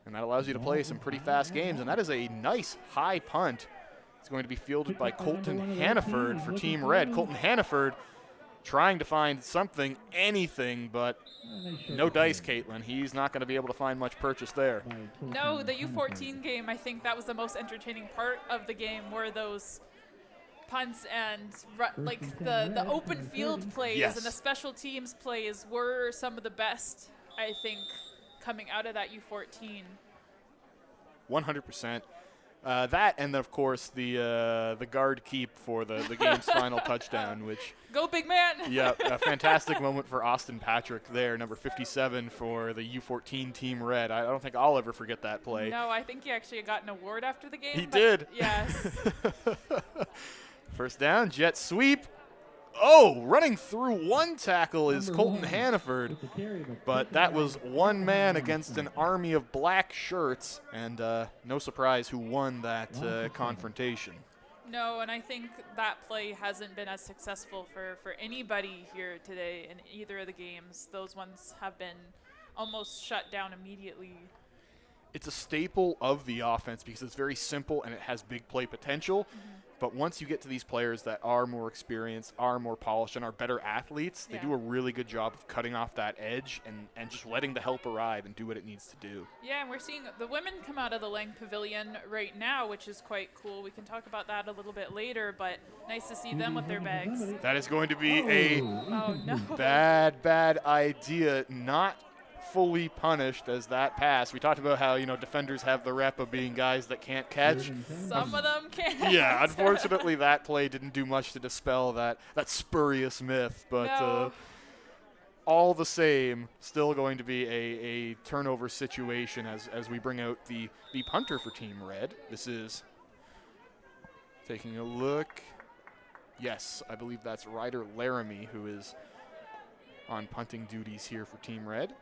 [SPEAKER 4] and that allows you to play some pretty fast games, and that is a nice high punt. It's going to be fielded by Colton Hannaford for Team Red. Colton Hannaford trying to find something, anything, but no dice, Caitlin. He's not going to be able to find much purchase there.
[SPEAKER 3] No, the U14 game, I think that was the most entertaining part of the game, were those punts and like the open field plays
[SPEAKER 4] Yes.
[SPEAKER 3] and the special teams plays were some of the best, I think, coming out of that U14.
[SPEAKER 4] 100%. That and of course the guard keep for the game's final touchdown, which
[SPEAKER 3] Go big man!
[SPEAKER 4] yeah, a fantastic moment for Austin Patrick there, number 57 for the U14 Team Red. I don't think I'll ever forget that play.
[SPEAKER 3] No, I think he actually got an award after the game.
[SPEAKER 4] He
[SPEAKER 3] but
[SPEAKER 4] did.
[SPEAKER 3] Yes.
[SPEAKER 4] First down, jet sweep. Oh, running through one tackle is Colton Hannaford, but that was one man against an army of black shirts, and no surprise who won that confrontation.
[SPEAKER 3] No, and I think that play hasn't been as successful for anybody here today in either of the games. Those ones have been almost shut down immediately.
[SPEAKER 4] It's a staple of the offense because it's very simple and it has big play potential. But once you get to these players that are more experienced, are more polished, and are better athletes, they do a really good job of cutting off that edge and just letting the help arrive and do what it needs to do.
[SPEAKER 3] Yeah, and we're seeing the women come out of the Lang Pavilion right now, which is quite cool. We can talk about that a little bit later, but nice to see them with their bags.
[SPEAKER 4] That is going to be a
[SPEAKER 3] Oh, no.
[SPEAKER 4] bad idea. Not fully punished as that pass. We talked about how, defenders have the rep of being guys that can't catch.
[SPEAKER 3] Some of them can't.
[SPEAKER 4] Yeah, unfortunately that play didn't do much to dispel that spurious myth, but
[SPEAKER 3] No.
[SPEAKER 4] all the same, still going to be a turnover situation as we bring out the punter for Team Red. This is taking a look. Yes, I believe that's Ryder Laramie who is on punting duties here for Team Red.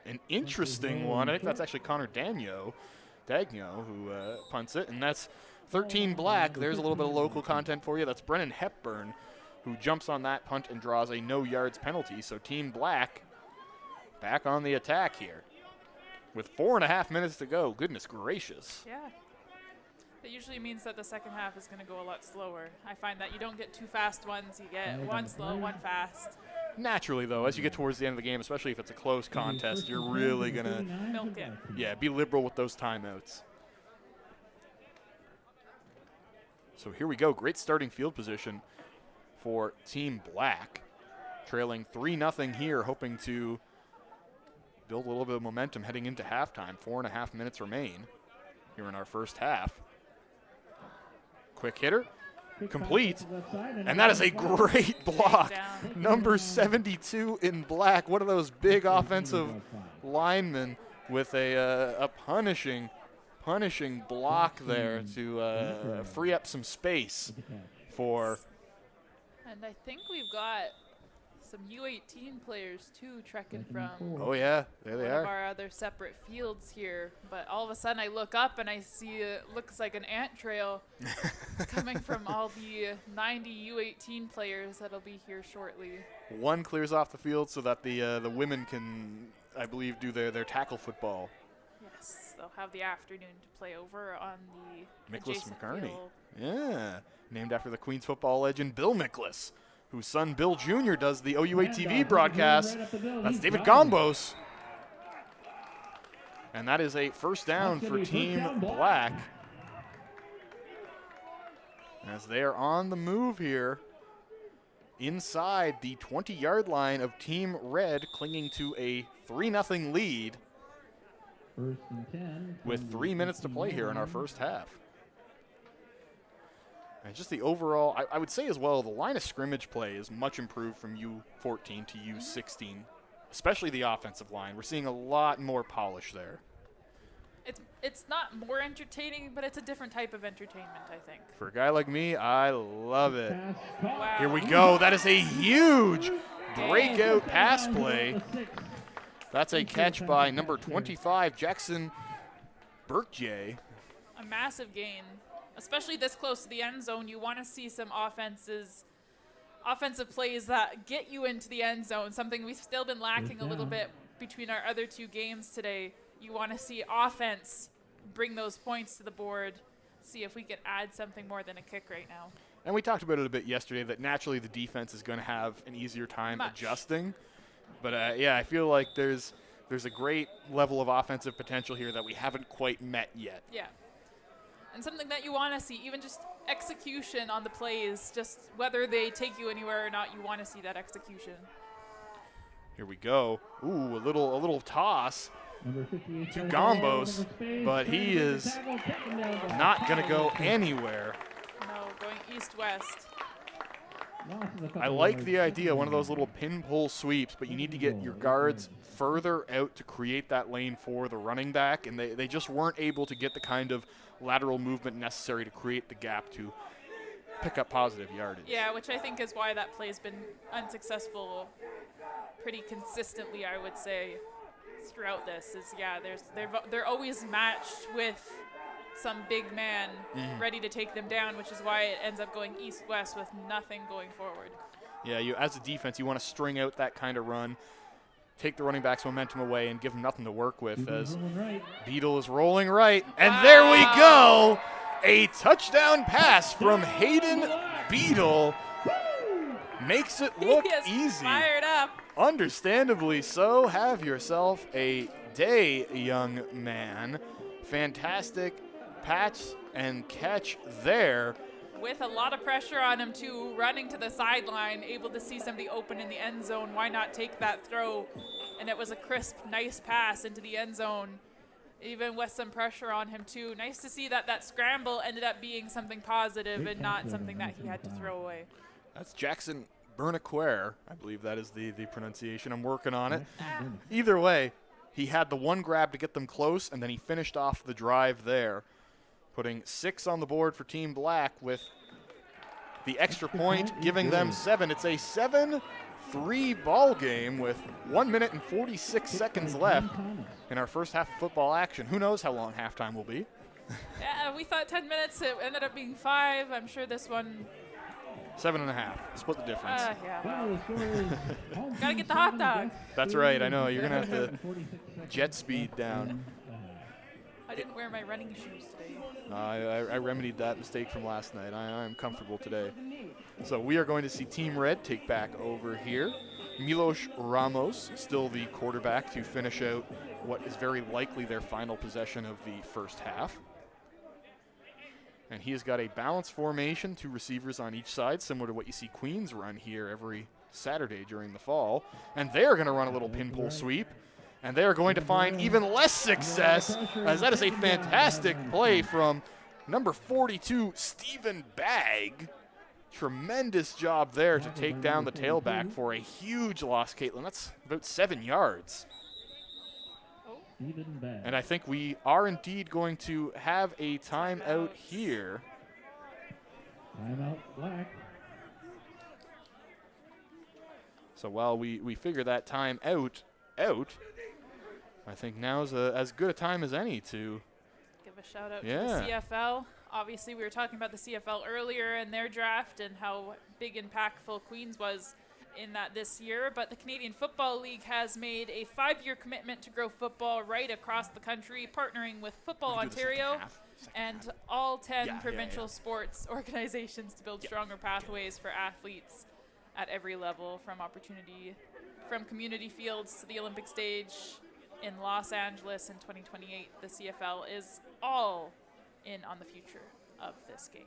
[SPEAKER 4] An interesting one. I think that's actually Connor Dagno who punts it, and that's 13 Black. There's a little bit of local content for you. That's Brennan Hepburn who jumps on that punt and draws a no yards penalty. So Team Black back on the attack here with 4.5 minutes to go. Goodness gracious.
[SPEAKER 3] Yeah. That usually means that the second half is going to go a lot slower. I find that you don't get two fast ones. You get one slow, one fast.
[SPEAKER 4] Naturally, though, as you get towards the end of the game, especially if it's a close contest, you're really going to
[SPEAKER 3] Milk it.
[SPEAKER 4] be liberal with those timeouts. So here we go. Great starting field position for Team Black. Trailing 3-0 here, hoping to build a little bit of momentum heading into halftime. 4.5 minutes remain here in our first half. Quick hitter. Complete. And that is a great block. Number 72 in Black. One of those big offensive linemen with a punishing block there to free up some space for.
[SPEAKER 3] And I think we've got some U18 players too trekking from
[SPEAKER 4] Oh yeah, there they
[SPEAKER 3] one of
[SPEAKER 4] are.
[SPEAKER 3] our other separate fields here. But all of a sudden I look up and I see it looks like an ant trail coming from all the 90 U18 players that'll be here shortly.
[SPEAKER 4] One clears off the field so that the women can, I believe, do their tackle football.
[SPEAKER 3] Yes, they'll have the afternoon to play over on the
[SPEAKER 4] Nicholas
[SPEAKER 3] adjacent
[SPEAKER 4] McCarney.
[SPEAKER 3] field.
[SPEAKER 4] Yeah, named after the Queens football legend Bill Miklas, whose son Bill Jr. does the OUA TV broadcast. That's David Gombos. And that is a first down for Team Black. As they are on the move here inside the 20-yard line of Team Red, clinging to a 3-0 lead with 3 minutes to play here in our first half. And just the overall, I would say as well, the line of scrimmage play is much improved from U14 to U16, especially the offensive line. We're seeing a lot more polish there.
[SPEAKER 3] It's not more entertaining, but it's a different type of entertainment, I think.
[SPEAKER 4] For a guy like me, I love it.
[SPEAKER 3] Wow.
[SPEAKER 4] Here we go. That is a huge breakout pass play. That's a catch by number 25, Jackson Burkjay.
[SPEAKER 3] A massive gain, especially this close to the end zone. You want to see some offensive plays that get you into the end zone, something we've still been lacking a little bit between our other two games today. You want to see offense bring those points to the board, see if we can add something more than a kick right now.
[SPEAKER 4] And we talked about it a bit yesterday that naturally the defense is going to have an easier time adjusting. But, yeah, I feel like there's a great level of offensive potential here that we haven't quite met yet.
[SPEAKER 3] Yeah. And something that you want to see, even just execution on the plays, just whether they take you anywhere or not, you want to see that execution.
[SPEAKER 4] Here we go. Ooh, a little toss
[SPEAKER 5] Number 58
[SPEAKER 4] to
[SPEAKER 5] goes
[SPEAKER 4] Gombos,
[SPEAKER 5] over space,
[SPEAKER 4] but he
[SPEAKER 5] trying to
[SPEAKER 4] is
[SPEAKER 5] tackle, taken down by
[SPEAKER 4] not going to go
[SPEAKER 5] Tackle.
[SPEAKER 4] anywhere.
[SPEAKER 3] No, going east-west.
[SPEAKER 5] Loss of a couple
[SPEAKER 4] I like
[SPEAKER 5] yards.
[SPEAKER 4] the idea, one of those little pin pull sweeps, but you need to get your guards further out to create that lane for the running back, and they just weren't able to get the kind of lateral movement necessary to create the gap to pick up positive yardage.
[SPEAKER 3] Yeah, which I think is why that play's been unsuccessful pretty consistently, I would say, throughout this. Is they're always matched with some big man ready to take them down, which is why it ends up going east-west with nothing going forward.
[SPEAKER 4] Yeah, you as a defense, you want to string out that kind of run, take the running back's momentum away, and give them nothing to work with as
[SPEAKER 5] Right.
[SPEAKER 4] Beetle is rolling right. And there we go! A touchdown pass from Hayden Beetle makes it look
[SPEAKER 3] He is
[SPEAKER 4] easy.
[SPEAKER 3] fired up.
[SPEAKER 4] Understandably so. Have yourself a day, young man. Fantastic patch and catch there.
[SPEAKER 3] With a lot of pressure on him, too, running to the sideline, able to see somebody open in the end zone. Why not take that throw? And it was a crisp, nice pass into the end zone, even with some pressure on him, too. Nice to see that that scramble ended up being something positive and not something that he had to throw away.
[SPEAKER 4] That's Jackson Bernaquer. I believe that is the pronunciation. I'm working on it. Either way, he had the one grab to get them close, and then he finished off the drive there, putting 6 on the board for Team Black with the extra point, giving them 7. It's a 7-3 ball game with 1 minute and 46 seconds left in our first half of football action. Who knows how long halftime will be?
[SPEAKER 3] Yeah, we thought 10 minutes. It ended up being 5. I'm sure this one.
[SPEAKER 4] 7.5. Split the difference.
[SPEAKER 3] Yeah.
[SPEAKER 5] Final score is
[SPEAKER 3] Gotta get the hot dog.
[SPEAKER 4] That's right. I know. You're going to have to jet speed down.
[SPEAKER 3] I didn't wear my running shoes today.
[SPEAKER 4] I remedied that mistake from last night. I'm comfortable today. So we are going to see Team Red take back over here. Milos Ramos, still the quarterback to finish out what is very likely their final possession of the first half. And he has got a balanced formation, 2 receivers on each side, similar to what you see Queens run here every Saturday during the fall. And they're going to run a little pin pull sweep. And they are going to find even less success, as that is a fantastic play from number 42, Stephen Bagg. Tremendous job there to take down the tailback for a huge loss, Caitlin. That's about 7 yards. And I think we are indeed going to have a timeout here.
[SPEAKER 5] Timeout Black.
[SPEAKER 4] So while we figure that time out, I think now's as good a time as any to
[SPEAKER 3] Give a shout out to the CFL. Obviously, we were talking about the CFL earlier and their draft and how big impactful Queens was in that this year, but the Canadian Football League has made a 5-year commitment to grow football right across the country, partnering with Football Ontario and all 10 provincial sports organizations to build stronger pathways for athletes at every level, from community fields to the Olympic stage in Los Angeles in 2028. The CFL is all in on the future of this game.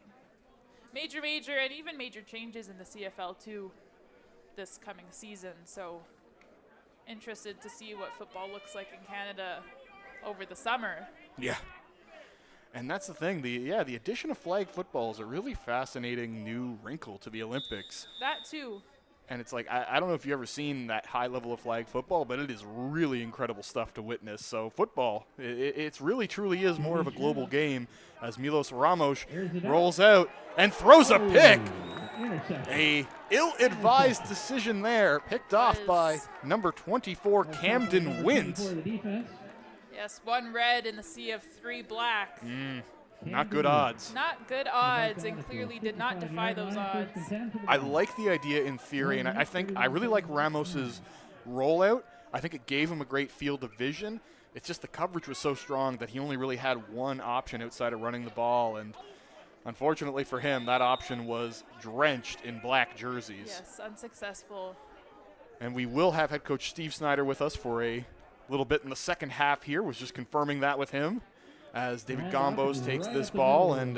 [SPEAKER 3] Major, and even major changes in the CFL too this coming season, so interested to see what football looks like in Canada over the summer.
[SPEAKER 4] Yeah. And that's the thing, the addition of flag football is a really fascinating new wrinkle to the Olympics.
[SPEAKER 3] That too.
[SPEAKER 4] And it's like, I don't know if you've ever seen that high level of flag football, but it is really incredible stuff to witness. So football, it's really truly is more of a global game as Milos Ramos rolls out and throws a pick. A ill-advised decision there, picked off by number 24, Camden Wint.
[SPEAKER 3] Yes, 1 red in the sea of 3 black.
[SPEAKER 4] Not good odds.
[SPEAKER 3] Not good odds, and clearly did not defy those odds.
[SPEAKER 4] I like the idea in theory, and I really like Ramos's rollout. I think it gave him a great field of vision. It's just the coverage was so strong that he only really had one option outside of running the ball, and Unfortunately for him, that option was drenched in black jerseys.
[SPEAKER 3] Yes, unsuccessful.
[SPEAKER 4] And we will have head coach Steve Snyder with us for a little bit in the second half here. Was just confirming that with him as David Gombos takes this ball and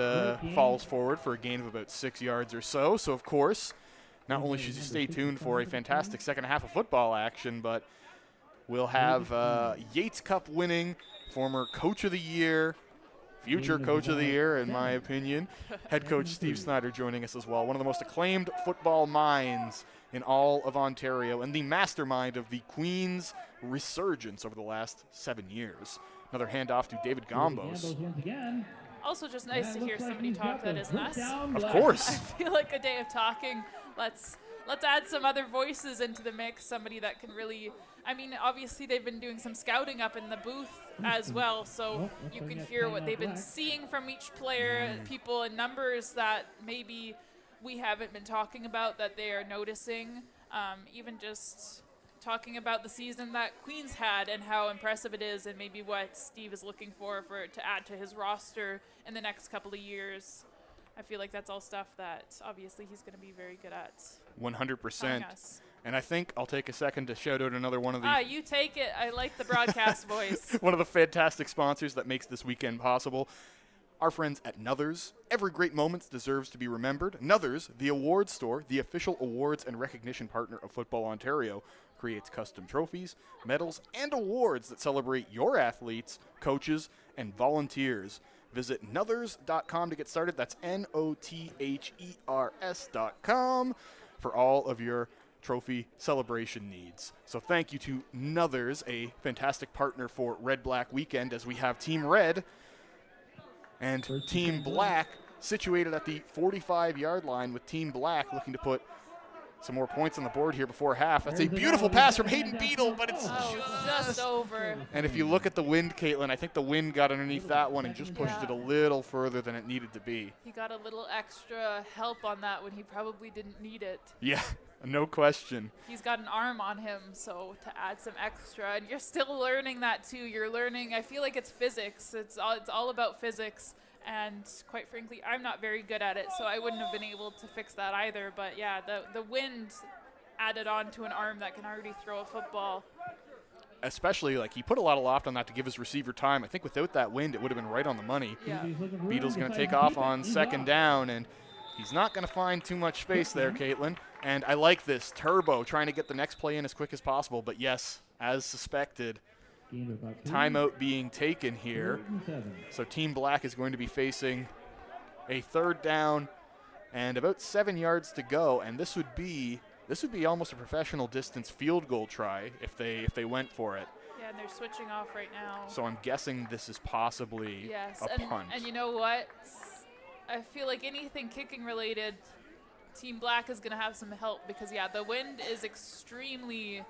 [SPEAKER 4] falls forward for a gain of about 6 yards or so. So, of course, not only should you stay tuned for a fantastic second half of football action, but we'll have Yates Cup winning former Coach of the Year, future Coach of the Year, in my opinion, head coach Steve Snyder joining us as well. One of the most acclaimed football minds in all of Ontario and the mastermind of the Queen's resurgence over the last 7 years. Another handoff to David Gombos.
[SPEAKER 3] Also just nice to hear somebody talk that isn't us.
[SPEAKER 4] Of course.
[SPEAKER 3] I feel like a day of talking. Let's add some other voices into the mix, somebody that can really, I mean, obviously they've been doing some scouting up in the booth as well, so you can hear what they've been seeing from each player, people and numbers that maybe we haven't been talking about that they are noticing, even just talking about the season that Queens had and how impressive it is and maybe what Steve is looking for to add to his roster in the next couple of years. I feel like that's all stuff that obviously he's going to be very good at.
[SPEAKER 4] 100%. And I think I'll take a second to shout out another one of the
[SPEAKER 3] you take it. I like the broadcast voice.
[SPEAKER 4] one of the fantastic sponsors that makes this weekend possible. Our friends at Nuthers. Every great moment deserves to be remembered. Nuthers, the awards store, the official awards and recognition partner of Football Ontario, creates custom trophies, medals, and awards that celebrate your athletes, coaches, and volunteers. Visit Nuthers.com to get started. That's NOTHERS.com for all of your trophy celebration needs. So thank you to Nuthers, a fantastic partner for Red Black Weekend, as we have Team Red and Team Black situated at the 45-yard line, with Team Black looking to put some more points on the board here before half. That's a beautiful pass from Hayden Beadle, but it's
[SPEAKER 3] just over.
[SPEAKER 4] And if you look at the wind, Caitlin, I think the wind got underneath that one and just pushed it a little further than it needed to be.
[SPEAKER 3] He got a little extra help on that when he probably didn't need it.
[SPEAKER 4] Yeah, no question.
[SPEAKER 3] He's got an arm on him, so to add some extra. And you're still learning that, too. You're learning, I feel like it's physics. It's all about physics. And quite frankly, I'm not very good at it, so I wouldn't have been able to fix that either. But yeah, the wind added on to an arm that can already throw a football.
[SPEAKER 4] Especially, like, he put a lot of loft on that to give his receiver time. I think without that wind, it would have been right on the money.
[SPEAKER 3] Yeah.
[SPEAKER 4] Beadle's going to take off on second down, and he's not going to find too much space there, Caitlin. And I like this. Turbo trying to get the next play in as quick as possible. But yes, as suspected, timeout being taken here. So Team Black is going to be facing a third down and about 7 yards to go, and this would be almost a professional distance field goal try if they went for it.
[SPEAKER 3] Yeah, and they're switching off right now.
[SPEAKER 4] So I'm guessing this is possibly a punt.
[SPEAKER 3] And you know what? I feel like anything kicking related, Team Black is going to have some help because, yeah, the wind is extremely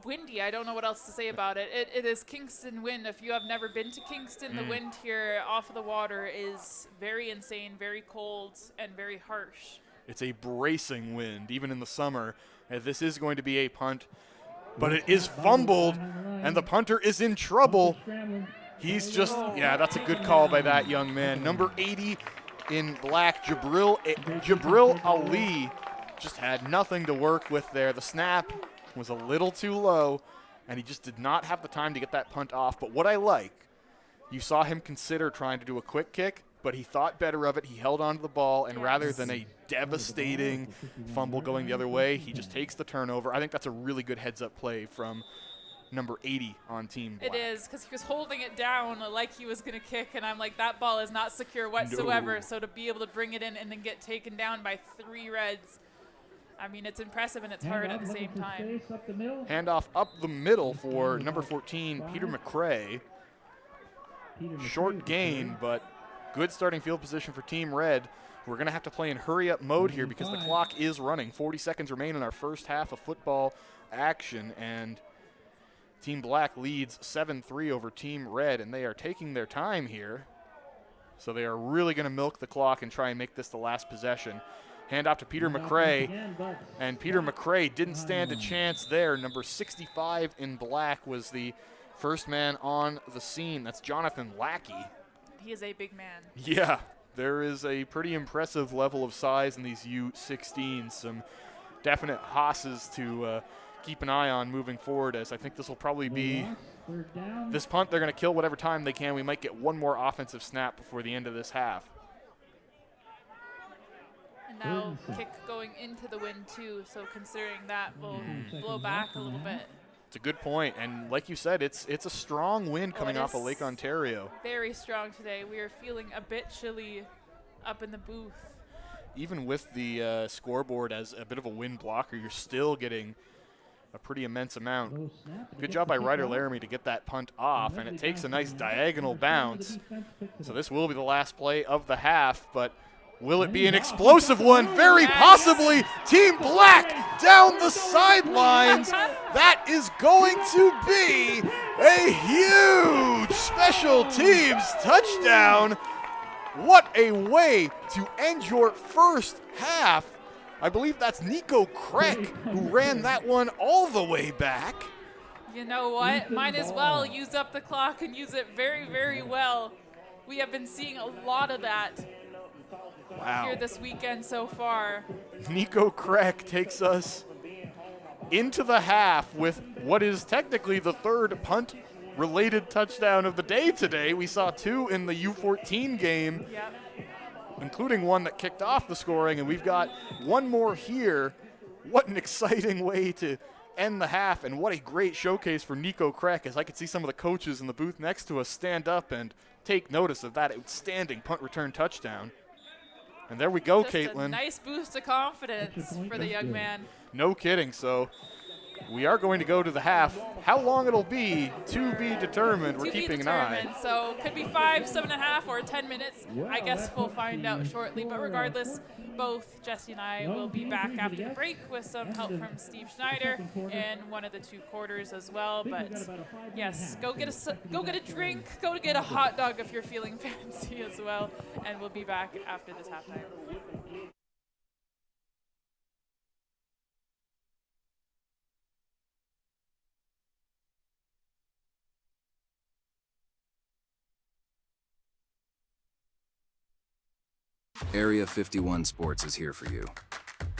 [SPEAKER 3] windy. I don't know what else to say about it. It is Kingston wind. If you have never been to Kingston, the wind here off of the water is very insane, very cold, and very harsh.
[SPEAKER 4] It's a bracing wind, even in the summer. And this is going to be a punt, but it is fumbled, and the punter is in trouble. He's just, that's a good call by that young man. Number 80 in black, Jabril Ali, just had nothing to work with there. The snap was a little too low, and he just did not have the time to get that punt off. But what I like, you saw him consider trying to do a quick kick, but he thought better of it. He held on to the ball, and rather than a devastating fumble going the other way, he just takes the turnover. I think that's a really good heads-up play from number 80 on Team Black.
[SPEAKER 3] It is, because he was holding it down like he was going to kick, and I'm like, that ball is not secure whatsoever.
[SPEAKER 4] No.
[SPEAKER 3] So to be able to bring it in and then get taken down by 3 Reds, I mean, it's impressive and it's hard at the same time.
[SPEAKER 4] Handoff up the middle for number 14, Peter McCrae. Short gain, but good starting field position for Team Red. We're going to have to play in hurry-up mode here because the clock is running. 40 seconds remain in our first half of football action, and Team Black leads 7-3 over Team Red, and they are taking their time here. So they are really going to milk the clock and try and make this the last possession. Hand off to Peter McCrae, and Peter McCrae didn't stand a chance there. Number 65 in black was the first man on the scene. That's Jonathan Lackey.
[SPEAKER 3] He is a big man.
[SPEAKER 4] Yeah, there is a pretty impressive level of size in these U16s. Some definite hosses to keep an eye on moving forward, as I think this will probably be this punt. They're going to kill whatever time they can. We might get one more offensive snap before the end of this half.
[SPEAKER 3] And now kick going into the wind too, so considering that will blow back a little bit.
[SPEAKER 4] It's a good point, and like you said, it's a strong wind coming off of Lake Ontario.
[SPEAKER 3] Very strong today. We are feeling a bit chilly up in the booth.
[SPEAKER 4] Even with the scoreboard as a bit of a wind blocker, you're still getting a pretty immense amount. Good job by Ryder Laramie to get that punt off, and it takes a nice diagonal bounce. So this will be the last play of the half, but will it be an explosive one? Very possibly. Team Black down the sidelines. That is going to be a huge special teams touchdown. What a way to end your first half. I believe that's Nico Kreck who ran that one all the way back.
[SPEAKER 3] You know what? Might as well use up the clock and use it very, very well. We have been seeing a lot of that here this weekend so far.
[SPEAKER 4] Nico Kreck takes us into the half with what is technically the third punt-related touchdown of the day today. We saw two in the U14 game, including one that kicked off the scoring, and we've got one more here. What an exciting way to end the half, and what a great showcase for Nico Kreck, as I could see some of the coaches in the booth next to us stand up and take notice of that outstanding punt return touchdown. And there we go,
[SPEAKER 3] Just
[SPEAKER 4] Caitlin.
[SPEAKER 3] A nice boost of confidence for the young man.
[SPEAKER 4] No kidding. So we are going to go to the half. How long it'll be to be determined. We're keeping an eye.
[SPEAKER 3] So could be 5, 7.5, or 10 minutes. I guess we'll find out shortly. But regardless, both Jesse and I will be back after the break with some help from Steve Schneider in one of the two quarters as well. But yes, go get a drink, go get a hot dog if you're feeling fancy as well, and we'll be back after this halftime.
[SPEAKER 1] Area 51 Sports is here for you.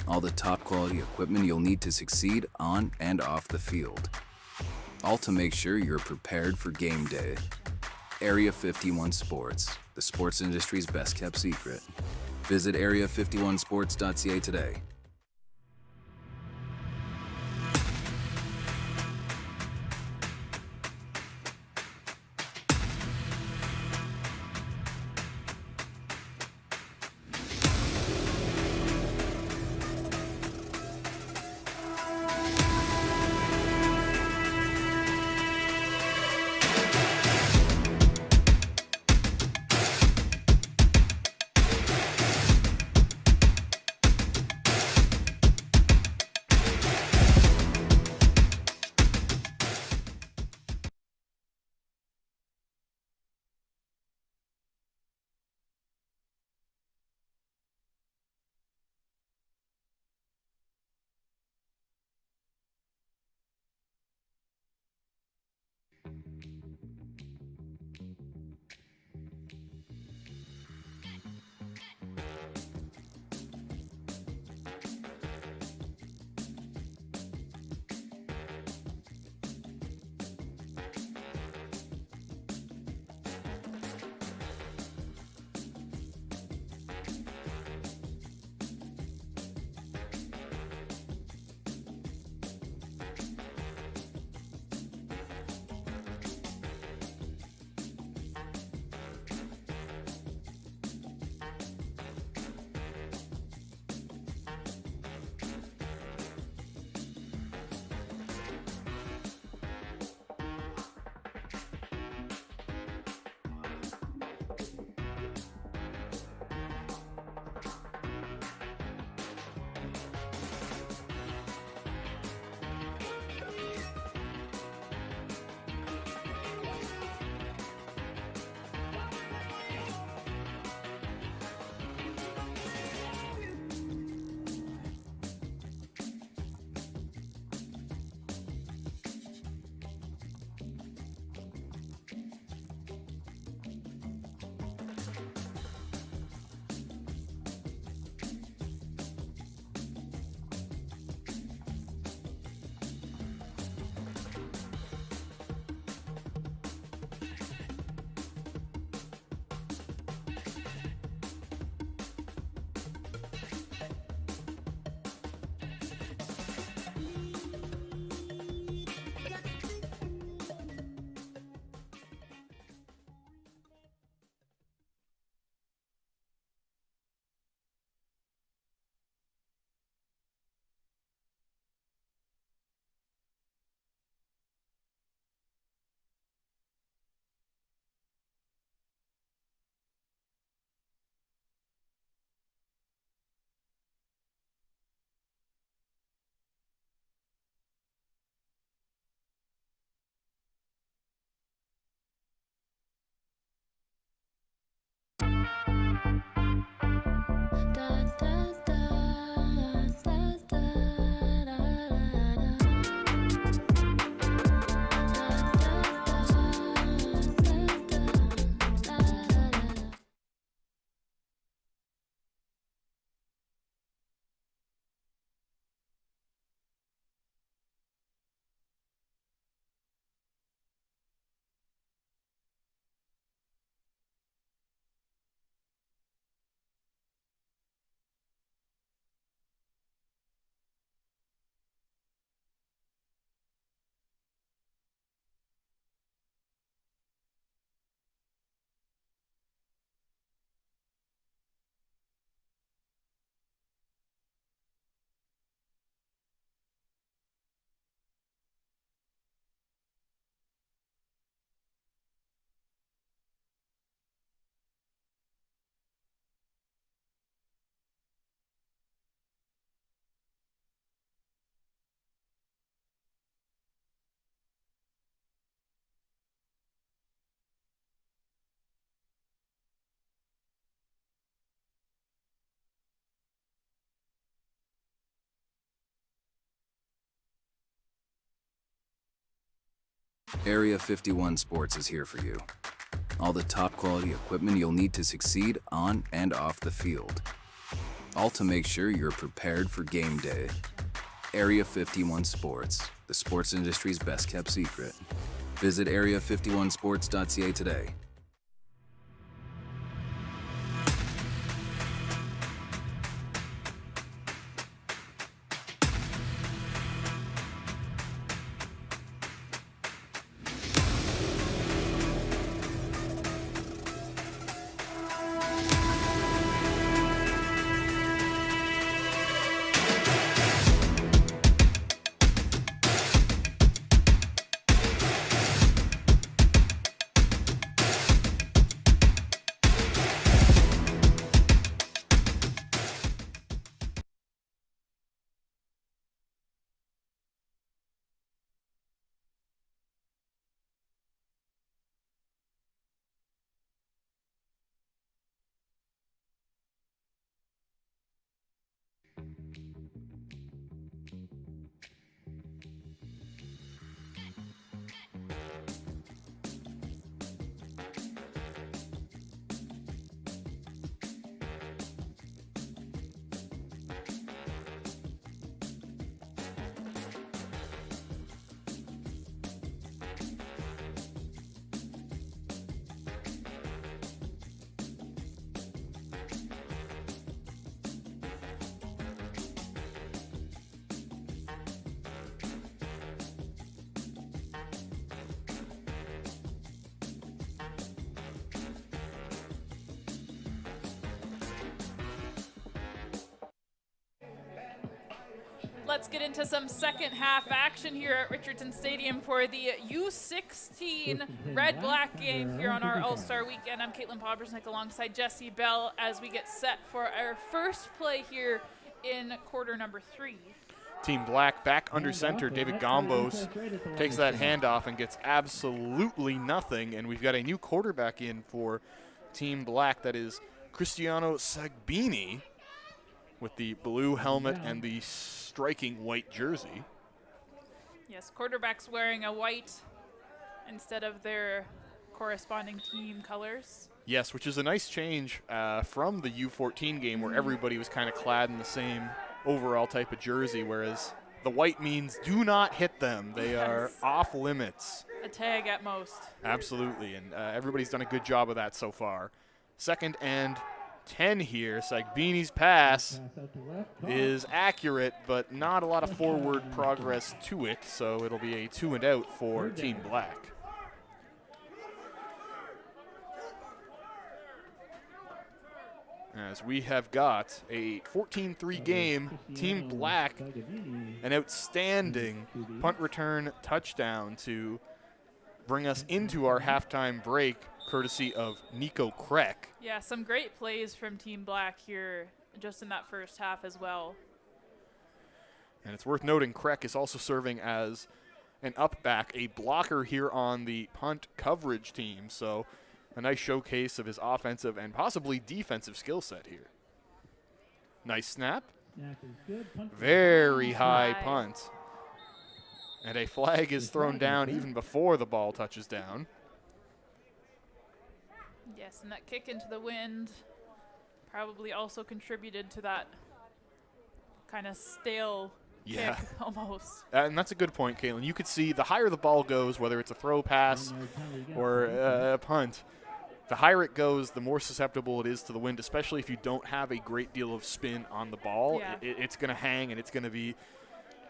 [SPEAKER 1] All the top quality equipment you'll need to succeed on and off the field. All to make sure you're prepared for game day. Area 51 Sports, the sports industry's best kept secret. Visit area51sports.ca today. Area 51 Sports is here for you. All the top quality equipment you'll need to succeed on and off the field. All to make sure you're prepared for game day. Area 51 Sports, the sports industry's best kept secret. Visit area51sports.ca today.
[SPEAKER 3] Let's get into some second half action here at Richardson Stadium for the U16 Red-Black game here on our All-Star Weekend. I'm Caitlin Pobresnick alongside Jesse Bell as we get set for our first play here in quarter number 3.
[SPEAKER 4] Team Black back under center. David Gombos takes that handoff and gets absolutely nothing. And we've got a new quarterback in for Team Black. That is Cristiano Sagbini with the blue helmet and the striking white jersey.
[SPEAKER 3] Yes, quarterbacks wearing a white instead of their corresponding team colors.
[SPEAKER 4] Yes, which is a nice change from the U14 game where everybody was kind of clad in the same overall type of jersey, whereas the white means do not hit them. They are off limits.
[SPEAKER 3] A tag at most.
[SPEAKER 4] Absolutely, and everybody's done a good job of that so far. 2nd and 10 here. Sagbini's pass is accurate, but not a lot of forward progress to it, so it'll be a 2 and out for Team Black. As we have got a 14-3 game, Team Black, an outstanding punt return touchdown to bring us into our halftime break, courtesy of Nico Kreck.
[SPEAKER 3] Yeah, some great plays from Team Black here just in that first half as well.
[SPEAKER 4] And it's worth noting Kreck is also serving as an up back, a blocker here on the punt coverage team. So a nice showcase of his offensive and possibly defensive skill set here. Nice snap. Very high punt. And a flag is thrown down even before the ball touches down.
[SPEAKER 3] Yes, and that kick into the wind probably also contributed to that kind of stale kick almost.
[SPEAKER 4] And that's a good point, Caitlin. You could see the higher the ball goes, whether it's a throw pass or a punt, the higher it goes, the more susceptible it is to the wind, especially if you don't have a great deal of spin on the ball.
[SPEAKER 3] Yeah.
[SPEAKER 4] It's going to hang and it's going to be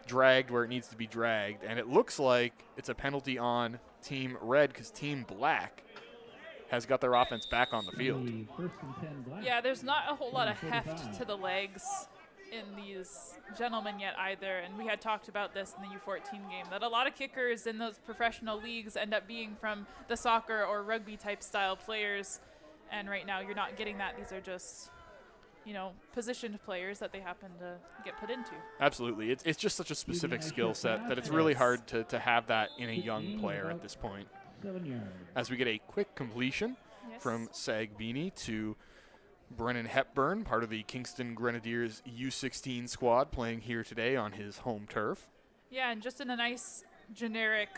[SPEAKER 4] dragged where it needs to be dragged. And it looks like it's a penalty on Team Red because Team Black has got their offense back on the field.
[SPEAKER 3] Yeah, there's not a whole lot of heft to the legs in these gentlemen yet either, and we had talked about this in the U14 game, that a lot of kickers in those professional leagues end up being from the soccer or rugby type style players, and right now you're not getting that. These are just, you know, positioned players that they happen to get put into.
[SPEAKER 4] Absolutely. It's just such a specific skill set that it's really hard to have that in a young player at this point. As we get a quick completion from Sagbini to Brennan Hepburn, part of the Kingston Grenadiers U16 squad, playing here today on his home turf.
[SPEAKER 3] Yeah, and just in a nice generic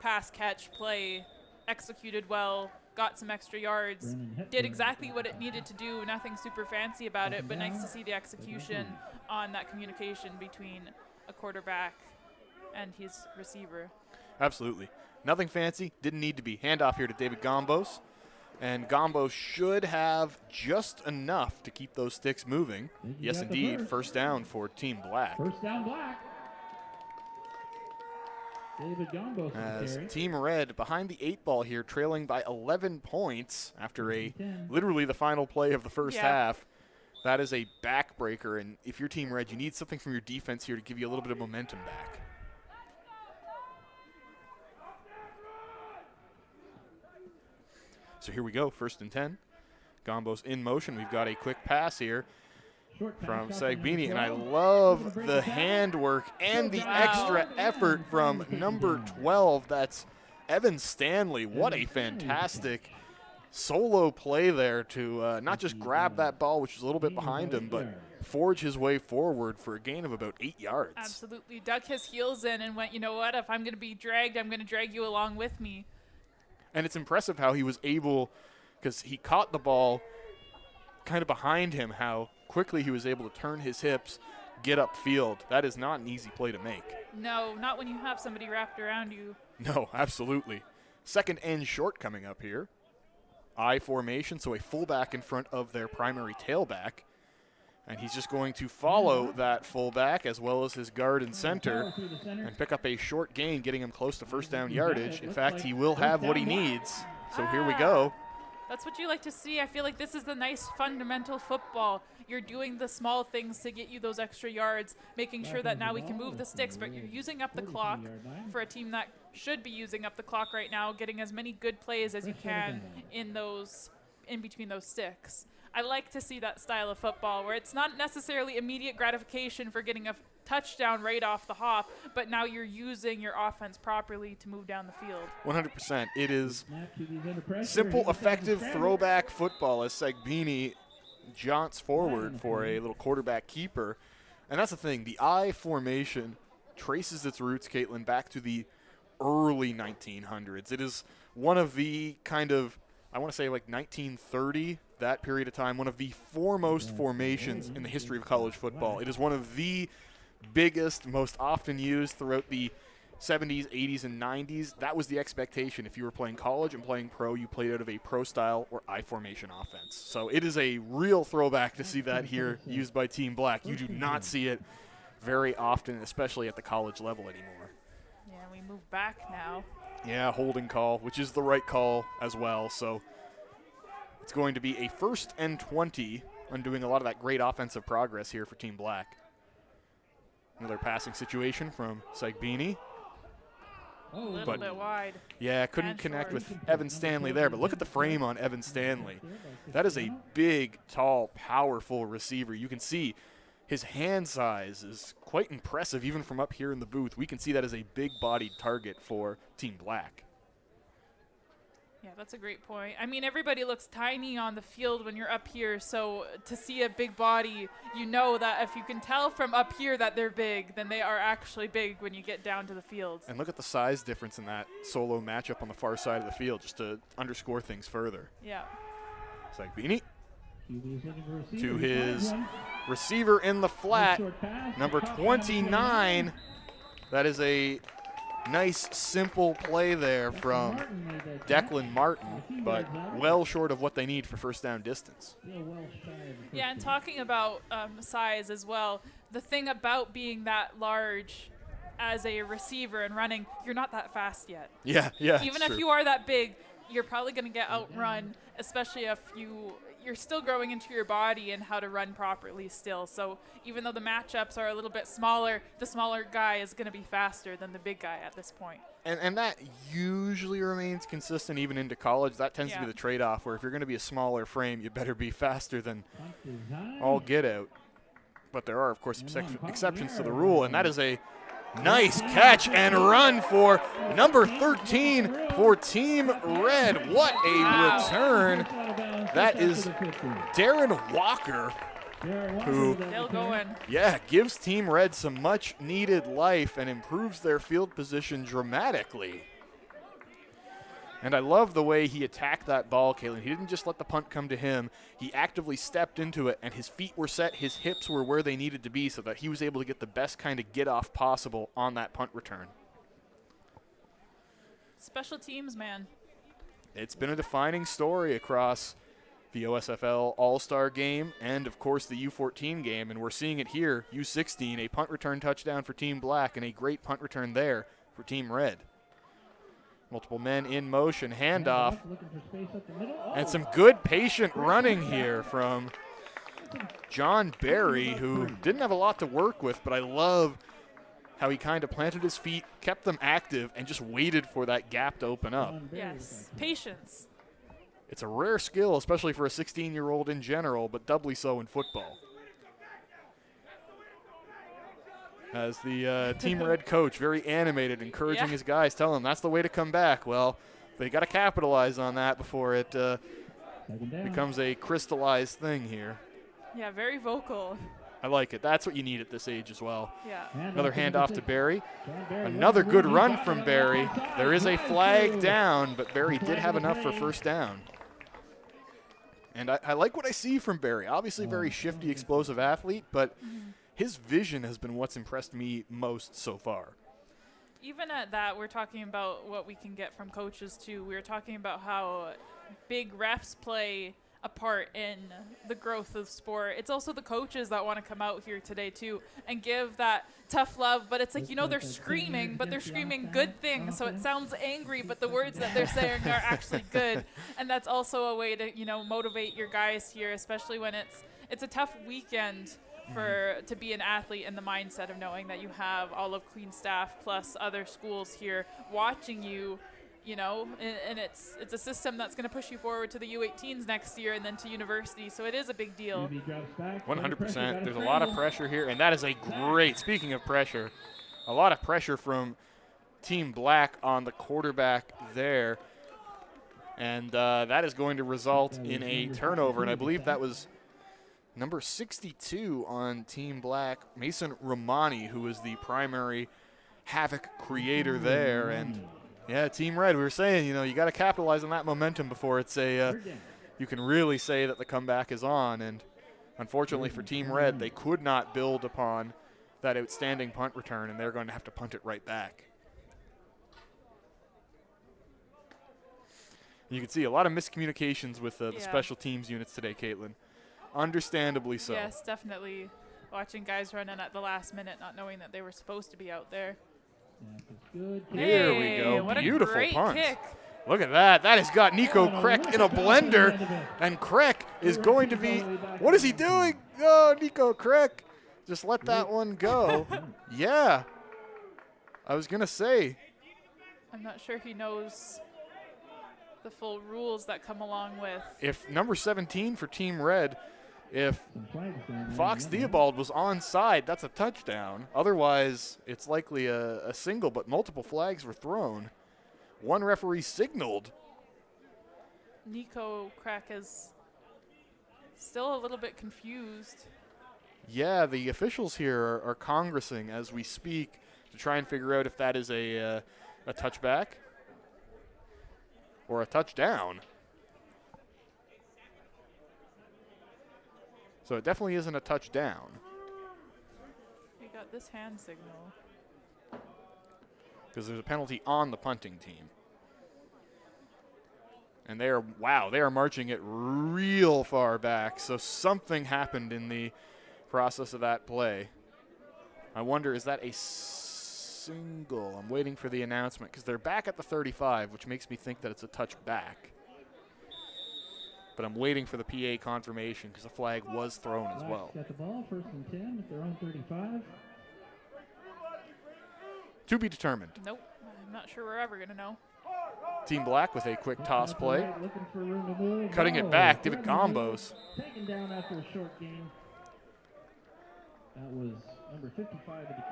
[SPEAKER 3] pass catch play executed well, got some extra yards, did exactly what it needed to do. Nothing super fancy about it, but nice to see the execution on that communication between a quarterback and his receiver.
[SPEAKER 4] Absolutely. Nothing fancy. Didn't need to be. Handoff here to David Gombos. And Gombos should have just enough to keep those sticks moving. Yes, indeed. First down for Team Black.
[SPEAKER 5] First down, Black. David Gombos
[SPEAKER 4] As
[SPEAKER 5] carry.
[SPEAKER 4] Team Red behind the 8 ball here, trailing by 11 points after literally the final play of the first half. That is a backbreaker, and if you're Team Red, you need something from your defense here to give you a little bit of momentum back. So here we go, 1st and 10. Gombos in motion. We've got a quick pass here from Sagbini, and I love the handwork and the extra effort from number 12. That's Evan Stanley. What a fantastic solo play there to not just grab that ball, which was a little bit behind him, but forge his way forward for a gain of about 8 yards.
[SPEAKER 3] Absolutely. Dug his heels in and went, you know what, if I'm going to be dragged, I'm going to drag you along with me.
[SPEAKER 4] And it's impressive how he was able, because he caught the ball kind of behind him, how quickly he was able to turn his hips, get upfield. That is not an easy play to make.
[SPEAKER 3] No, not when you have somebody wrapped around you.
[SPEAKER 4] No, absolutely. 2nd and short coming up here. I formation, so a fullback in front of their primary tailback. And he's just going to follow that fullback as well as his guard and center and pick up a short gain, getting him close to first down yardage. In fact, he will have what he needs. So here we go.
[SPEAKER 3] That's what you like to see. I feel like this is the nice fundamental football. You're doing the small things to get you those extra yards, making sure that now we can move the sticks, but you're using up the clock for a team that should be using up the clock right now, getting as many good plays as you can in between those sticks. I like to see that style of football where it's not necessarily immediate gratification for getting a touchdown right off the hop, but now you're using your offense properly to move down the field.
[SPEAKER 4] 100%. It is simple, effective throwback football as Sagbini jaunts forward for a little quarterback keeper. And that's the thing. The I formation traces its roots, Caitlin, back to the early 1900s. It is one of the kind of, I want to say like 1930, that period of time, one of the foremost formations in the history of college football. It is one of the biggest, most often used throughout the 70s, 80s, and 90s. That was the expectation. If you were playing college and playing pro, you played out of a pro style or I formation offense. So it is a real throwback to see that here used by Team Black. You do not see it very often, especially at the college level anymore.
[SPEAKER 3] Yeah, we move back now.
[SPEAKER 4] Yeah, holding call, which is the right call as well. So it's going to be a 1st and 20, undoing a lot of that great offensive progress here for Team Black. Another passing situation from Sagbini.
[SPEAKER 3] A little bit wide.
[SPEAKER 4] Yeah, couldn't
[SPEAKER 3] And
[SPEAKER 4] connect
[SPEAKER 3] short.
[SPEAKER 4] with Evan Stanley there, but look at the frame on Evan Stanley. That is a big, tall, powerful receiver. You can see his hand size is quite impressive even from up here in the booth. We can see that as a big-bodied target for Team Black.
[SPEAKER 3] Yeah, that's a great point. I mean, everybody looks tiny on the field when you're up here, so to see a big body, you know that if you can tell from up here that they're big, then they are actually big when you get down to the field.
[SPEAKER 4] And look at the size difference in that solo matchup on the far side of the field, just to underscore things further.
[SPEAKER 3] Yeah.
[SPEAKER 4] Sagbini to his receiver in the flat, number 29. That is a nice, simple play there from Declan Martin, but well short of what they need for first down distance.
[SPEAKER 3] Yeah, and talking about size as well, the thing about being that large as a receiver and running, you're not that fast yet.
[SPEAKER 4] Yeah.
[SPEAKER 3] Even if you are that big, you're probably going to get outrun, especially if you're still growing into your body and how to run properly still. So even though the matchups are a little bit smaller, the smaller guy is going to be faster than the big guy at this point.
[SPEAKER 4] And that usually remains consistent even into college. That tends to be the trade-off, where if you're going to be a smaller frame, you better be faster than all get out. But there are, of course, exceptions to the rule, and that is a nice catch and run for number 13 for Team Red. What a return. That is Darren Walker, who
[SPEAKER 3] Still going.
[SPEAKER 4] gives Team Red some much needed life and improves their field position dramatically. And I love the way he attacked that ball, Caitlin. He didn't just let the punt come to him. He actively stepped into it, and his feet were set, his hips were where they needed to be so that he was able to get the best kind of get-off possible on that punt return.
[SPEAKER 3] Special teams, man.
[SPEAKER 4] It's been a defining story across the OSFL All-Star game and, of course, the U14 game, and we're seeing it here. U16, a punt return touchdown for Team Black, and a great punt return there for Team Red. Multiple men in motion, handoff, and some good patient running here from John Barry, who didn't have a lot to work with, but I love how he kind of planted his feet, kept them active, and just waited for that gap to open up.
[SPEAKER 3] Yes, patience.
[SPEAKER 4] It's a rare skill, especially for a 16-year-old in general, but doubly so in football. As the Team Red coach, very animated, encouraging his guys, telling them that's the way to come back. Well, they got to capitalize on that before it becomes a crystallized thing here.
[SPEAKER 3] Yeah, very vocal.
[SPEAKER 4] I like it. That's what you need at this age as well.
[SPEAKER 3] Yeah.
[SPEAKER 4] Another handoff to Barry. Another good run from Barry. There is a flag down, but Barry did have enough for first down. And I like what I see from Barry. Obviously very shifty, explosive athlete, but his vision has been what's impressed me most so far.
[SPEAKER 3] Even at that, we're talking about what we can get from coaches, too. We were talking about how big refs play a part in the growth of sport. It's also the coaches that want to come out here today, too, and give that tough love. But it's like, you know, they're screaming, but they're screaming good things. So it sounds angry, but the words that they're saying are actually good. And that's also a way to, you know, motivate your guys here, especially when it's a tough weekend to be an athlete, in the mindset of knowing that you have all of Queen's staff plus other schools here watching you, you know, and it's a system that's going to push you forward to the U18s next year and then to university. So it is a big deal.
[SPEAKER 4] 100%. There's a lot of pressure here, and that is a great, speaking of pressure, a lot of pressure from Team Black on the quarterback there. And that is going to result in a turnover, and I believe that was number 62 on Team Black, Mason Romani, who was the primary havoc creator there. And yeah, Team Red, we were saying, you know, you got to capitalize on that momentum before it's you can really say that the comeback is on. And unfortunately for Team Red, they could not build upon that outstanding punt return, and they're going to have to punt it right back. You can see a lot of miscommunications with the special teams units today, Caitlin. Understandably so.
[SPEAKER 3] Yes, definitely. Watching guys run in at the last minute, not knowing that they were supposed to be out there.
[SPEAKER 4] Here we go.
[SPEAKER 3] What
[SPEAKER 4] Beautiful
[SPEAKER 3] a great
[SPEAKER 4] punt.
[SPEAKER 3] kick.
[SPEAKER 4] Look at that. That has got Nico Kreck in a blender. And Kreck is going to be, what is he doing? Oh, Nico Kreck. Just let that one go. Yeah. I was going to say.
[SPEAKER 3] I'm not sure he knows the full rules that come along with.
[SPEAKER 4] If number 17 for Team Red, if Fox Theobald was onside, that's a touchdown. Otherwise, it's likely a single, but multiple flags were thrown. One referee signaled.
[SPEAKER 3] Nico Crack is still a little bit confused.
[SPEAKER 4] Yeah, the officials here are congressing as we speak to try and figure out if that is a touchback or a touchdown. So it definitely isn't a touchdown.
[SPEAKER 3] We got this hand signal.
[SPEAKER 4] Because there's a penalty on the punting team. And they are marching it real far back. So something happened in the process of that play. I wonder, is that a single? I'm waiting for the announcement because they're back at the 35, which makes me think that it's a touchback. But I'm waiting for the PA confirmation because the flag was thrown as well.
[SPEAKER 5] Got the ball, 1st and 10 at their own 35.
[SPEAKER 4] To be determined.
[SPEAKER 3] Nope, I'm not sure we're ever going to know.
[SPEAKER 4] Team Black with a quick toss play.
[SPEAKER 5] Looking for room to move.
[SPEAKER 4] Cutting it back, David Gombos.
[SPEAKER 5] Taken down after a short game. That was number 55 of the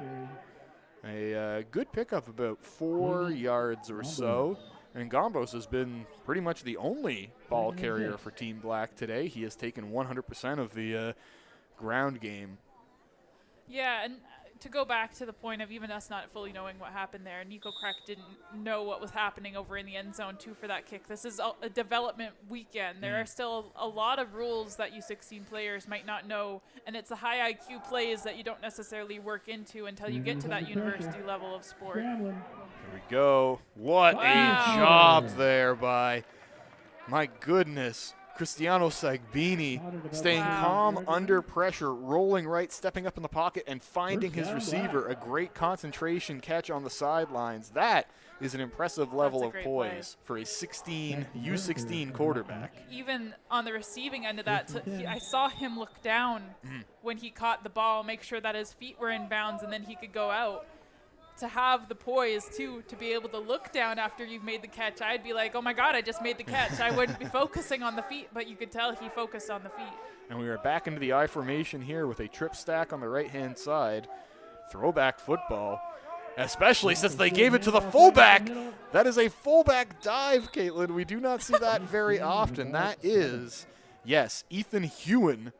[SPEAKER 5] carry.
[SPEAKER 4] A good pickup, about 4 yards or so. And Gombos has been pretty much the only ball carrier for Team Black today. He has taken 100% of the ground game.
[SPEAKER 3] Yeah, and to go back to the point of even us not fully knowing what happened there, Nico Kreck didn't know what was happening over in the end zone too for that kick. This is a development weekend. There are still a lot of rules that U16 players might not know, and it's the high IQ plays that you don't necessarily work into until you get to that university level of sport.
[SPEAKER 4] Here we go. What a job there by, my goodness, Cristiano Sagbini, staying calm under pressure, rolling right, stepping up in the pocket, and finding his receiver. A great concentration catch on the sidelines. That is an impressive level of poise for a U16 quarterback.
[SPEAKER 3] Even on the receiving end of that, I saw him look down when he caught the ball, make sure that his feet were in bounds, and then he could go out. To have the poise, too, to be able to look down after you've made the catch, I'd be like, oh my God, I just made the catch. I wouldn't be focusing on the feet, but you could tell he focused on the feet.
[SPEAKER 4] And we are back into the I formation here with a trip stack on the right-hand side. Throwback football, especially since they gave it to the fullback. That is a fullback dive, Caitlin. We do not see that very often. That is, yes, Ethan Hewen,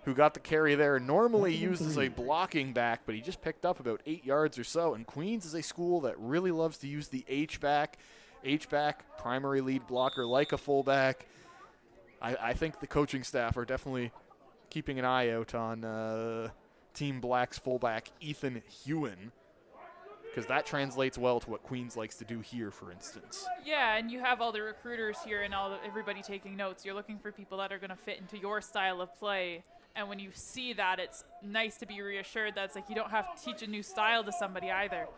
[SPEAKER 4] who got the carry there, normally used as a blocking back, but he just picked up about 8 yards or so. And Queens is a school that really loves to use the H-back, primary lead blocker like a fullback. I think the coaching staff are definitely keeping an eye out on Team Black's fullback, Ethan Hewen, because that translates well to what Queens likes to do here, for instance.
[SPEAKER 3] Yeah, and you have all the recruiters here and everybody taking notes. You're looking for people that are going to fit into your style of play. And when you see that, it's nice to be reassured that it's like you don't have to teach a new style to somebody either.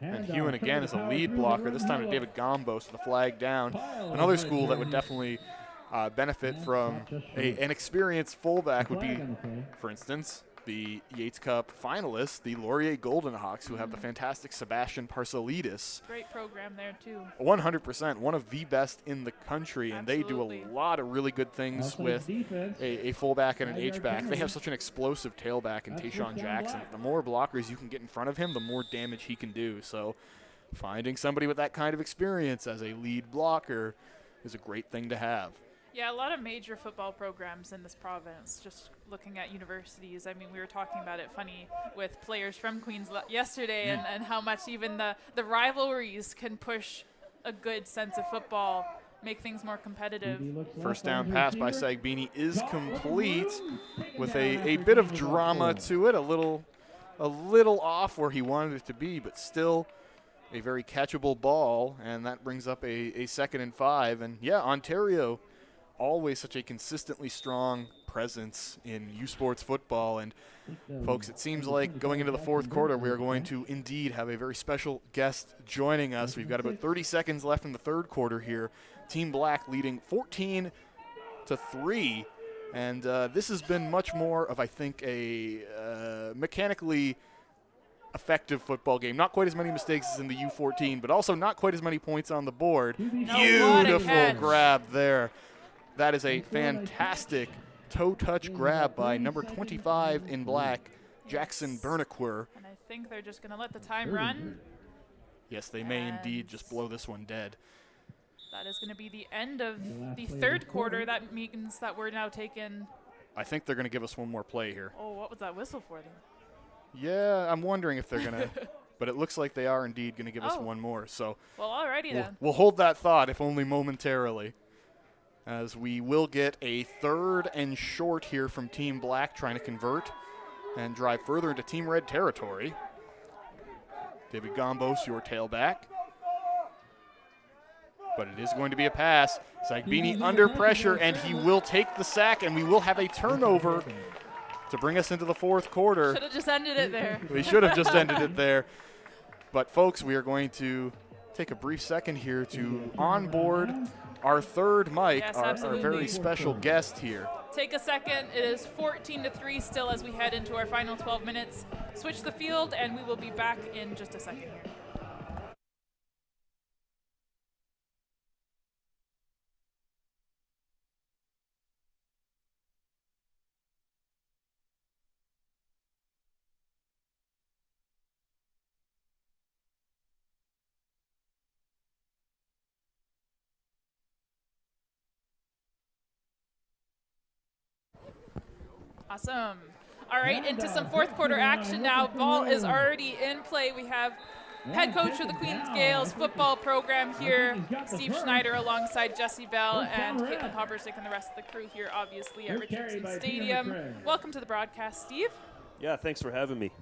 [SPEAKER 4] And Hewen again is a lead blocker, this time to David Gombos with the flag down. Another school that would definitely benefit from an experienced fullback would be, for instance, the Yates Cup finalists, the Laurier Golden Hawks, who have the fantastic Sebastian Parcelidis.
[SPEAKER 3] Great program there, too.
[SPEAKER 4] 100%, one of the best in the country, and
[SPEAKER 3] Absolutely.
[SPEAKER 4] they do a lot of really good things with a fullback and an H-back. They have such an explosive tailback in Tayshawn Jackson. The more blockers you can get in front of him, the more damage he can do. So finding somebody with that kind of experience as a lead blocker is a great thing to have.
[SPEAKER 3] Yeah, a lot of major football programs in this province, just looking at universities. I mean, we were talking about it funny with players from Queens yesterday and how much even the rivalries can push a good sense of football, make things more competitive.
[SPEAKER 4] First down pass by Sagbini is complete with a bit of drama to it, a little off where he wanted it to be, but still a very catchable ball, and that brings up a 2nd and 5. And yeah, Ontario, always such a consistently strong presence in U Sports football. And folks, it seems like going into the 4th quarter, we are going to indeed have a very special guest joining us. We've got about 30 seconds left in the 3rd quarter here. Team Black leading 14-3. And this has been much more of, I think, a mechanically effective football game. Not quite as many mistakes as in the U14, but also not quite as many points on the board. Beautiful grab there. That is a fantastic toe-touch grab by number 25 in black, Jackson Berniquer.
[SPEAKER 3] And I think they're just going to let the time run.
[SPEAKER 4] Yes, they may indeed just blow this one dead.
[SPEAKER 3] That is going to be the end of the 3rd quarter. That means that we're now taking...
[SPEAKER 4] I think they're going to give us one more play here.
[SPEAKER 3] Oh, what was that whistle for then?
[SPEAKER 4] Yeah, I'm wondering if they're going to, but it looks like they are indeed going to give us one more. So
[SPEAKER 3] well, alrighty then.
[SPEAKER 4] We'll hold that thought, if only momentarily, as we will get a 3rd and short here from Team Black, trying to convert and drive further into Team Red territory. David Gombos, your tailback. But it is going to be a pass. Sagbini under pressure, and he will take the sack, and we will have a turnover to bring us into the 4th quarter.
[SPEAKER 3] Should have just ended it there.
[SPEAKER 4] We should have just ended it there. But, folks, we are going to take a brief second here to onboard our 3rd mic,
[SPEAKER 3] Yes,
[SPEAKER 4] our
[SPEAKER 3] absolutely.
[SPEAKER 4] very special guest here.
[SPEAKER 3] Take a second. It is 14-3 still as we head into our final 12 minutes. Switch the field, and we will be back in just a second here. Awesome. All right, into some fourth quarter action now. Ball is already in play. We have head coach of the Queens Gales football program here, Steve Schneider, alongside Jesse Bell and Caitlin Pobersick and the rest of the crew here, obviously, at Richardson Stadium. Welcome to the broadcast, Steve.
[SPEAKER 6] Yeah, thanks for having me.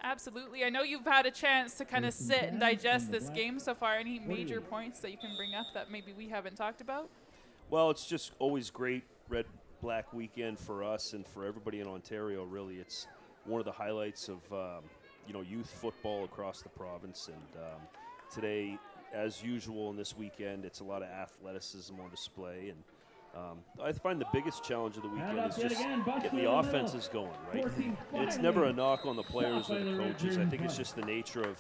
[SPEAKER 3] Absolutely. I know you've had a chance to kind of sit and digest this game so far. Any major points that you can bring up that maybe we haven't talked about?
[SPEAKER 6] Well, it's just always great Red-Black weekend for us and for everybody in Ontario, really. It's one of the highlights of youth football across the province. And today, as usual in this weekend, it's a lot of athleticism on display. And I find the biggest challenge of the weekend is just getting the offenses going, right? And it's never a knock on the players or the coaches. I think it's just the nature of,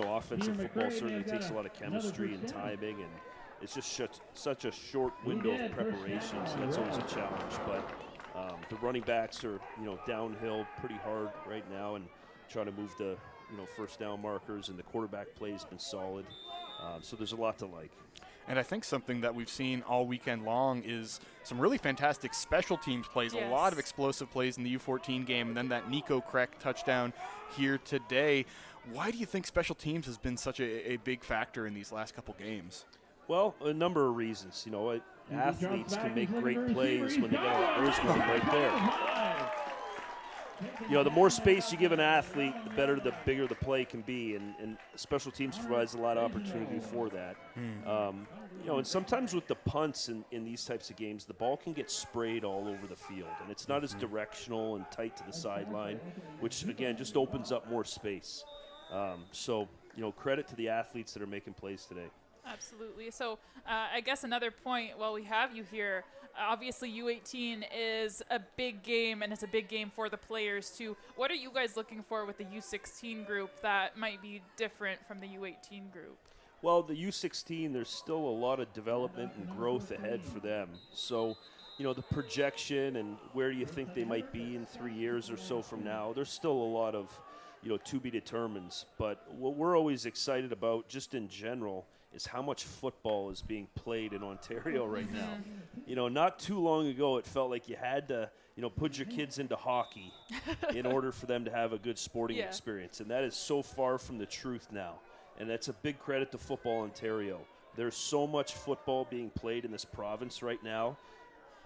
[SPEAKER 6] offensive football certainly takes a lot of chemistry and timing, and it's just such a short window of preparation, so that's always a challenge. But the running backs are, downhill pretty hard right now and trying to move the, first down markers, and the quarterback play has been solid. So there's a lot to like.
[SPEAKER 4] And I think something that we've seen all weekend long is some really fantastic special teams plays,
[SPEAKER 3] Yes.
[SPEAKER 4] A lot of explosive plays in the U14 game, and then that Nico Kreck touchdown here today. Why do you think special teams has been such a big factor in these last couple games?
[SPEAKER 6] Well, a number of reasons. Athletes can make great plays when they get a Erzman right there. The more space you give an athlete, the bigger the play can be, and special teams provides a lot of opportunity for that. And sometimes with the punts in these types of games, the ball can get sprayed all over the field, and it's not as directional and tight to the sideline, which, again, just opens up more space. So, credit to the athletes that are making plays today.
[SPEAKER 3] Absolutely. So I guess another point while we have you here, obviously U18 is a big game, and it's a big game for the players too. What are you guys looking for with the U16 group that might be different from the U18 group?
[SPEAKER 6] Well, the U16, there's still a lot of development and growth ahead for them. So, the projection and where do you think they might be in 3 years or so from now, there's still a lot of, to be determined. But what we're always excited about, just in general, is how much football is being played in Ontario right now. Not too long ago, it felt like you had to, put your kids into hockey in order for them to have a good sporting experience. And that is so far from the truth now. And that's a big credit to Football Ontario. There's so much football being played in this province right now,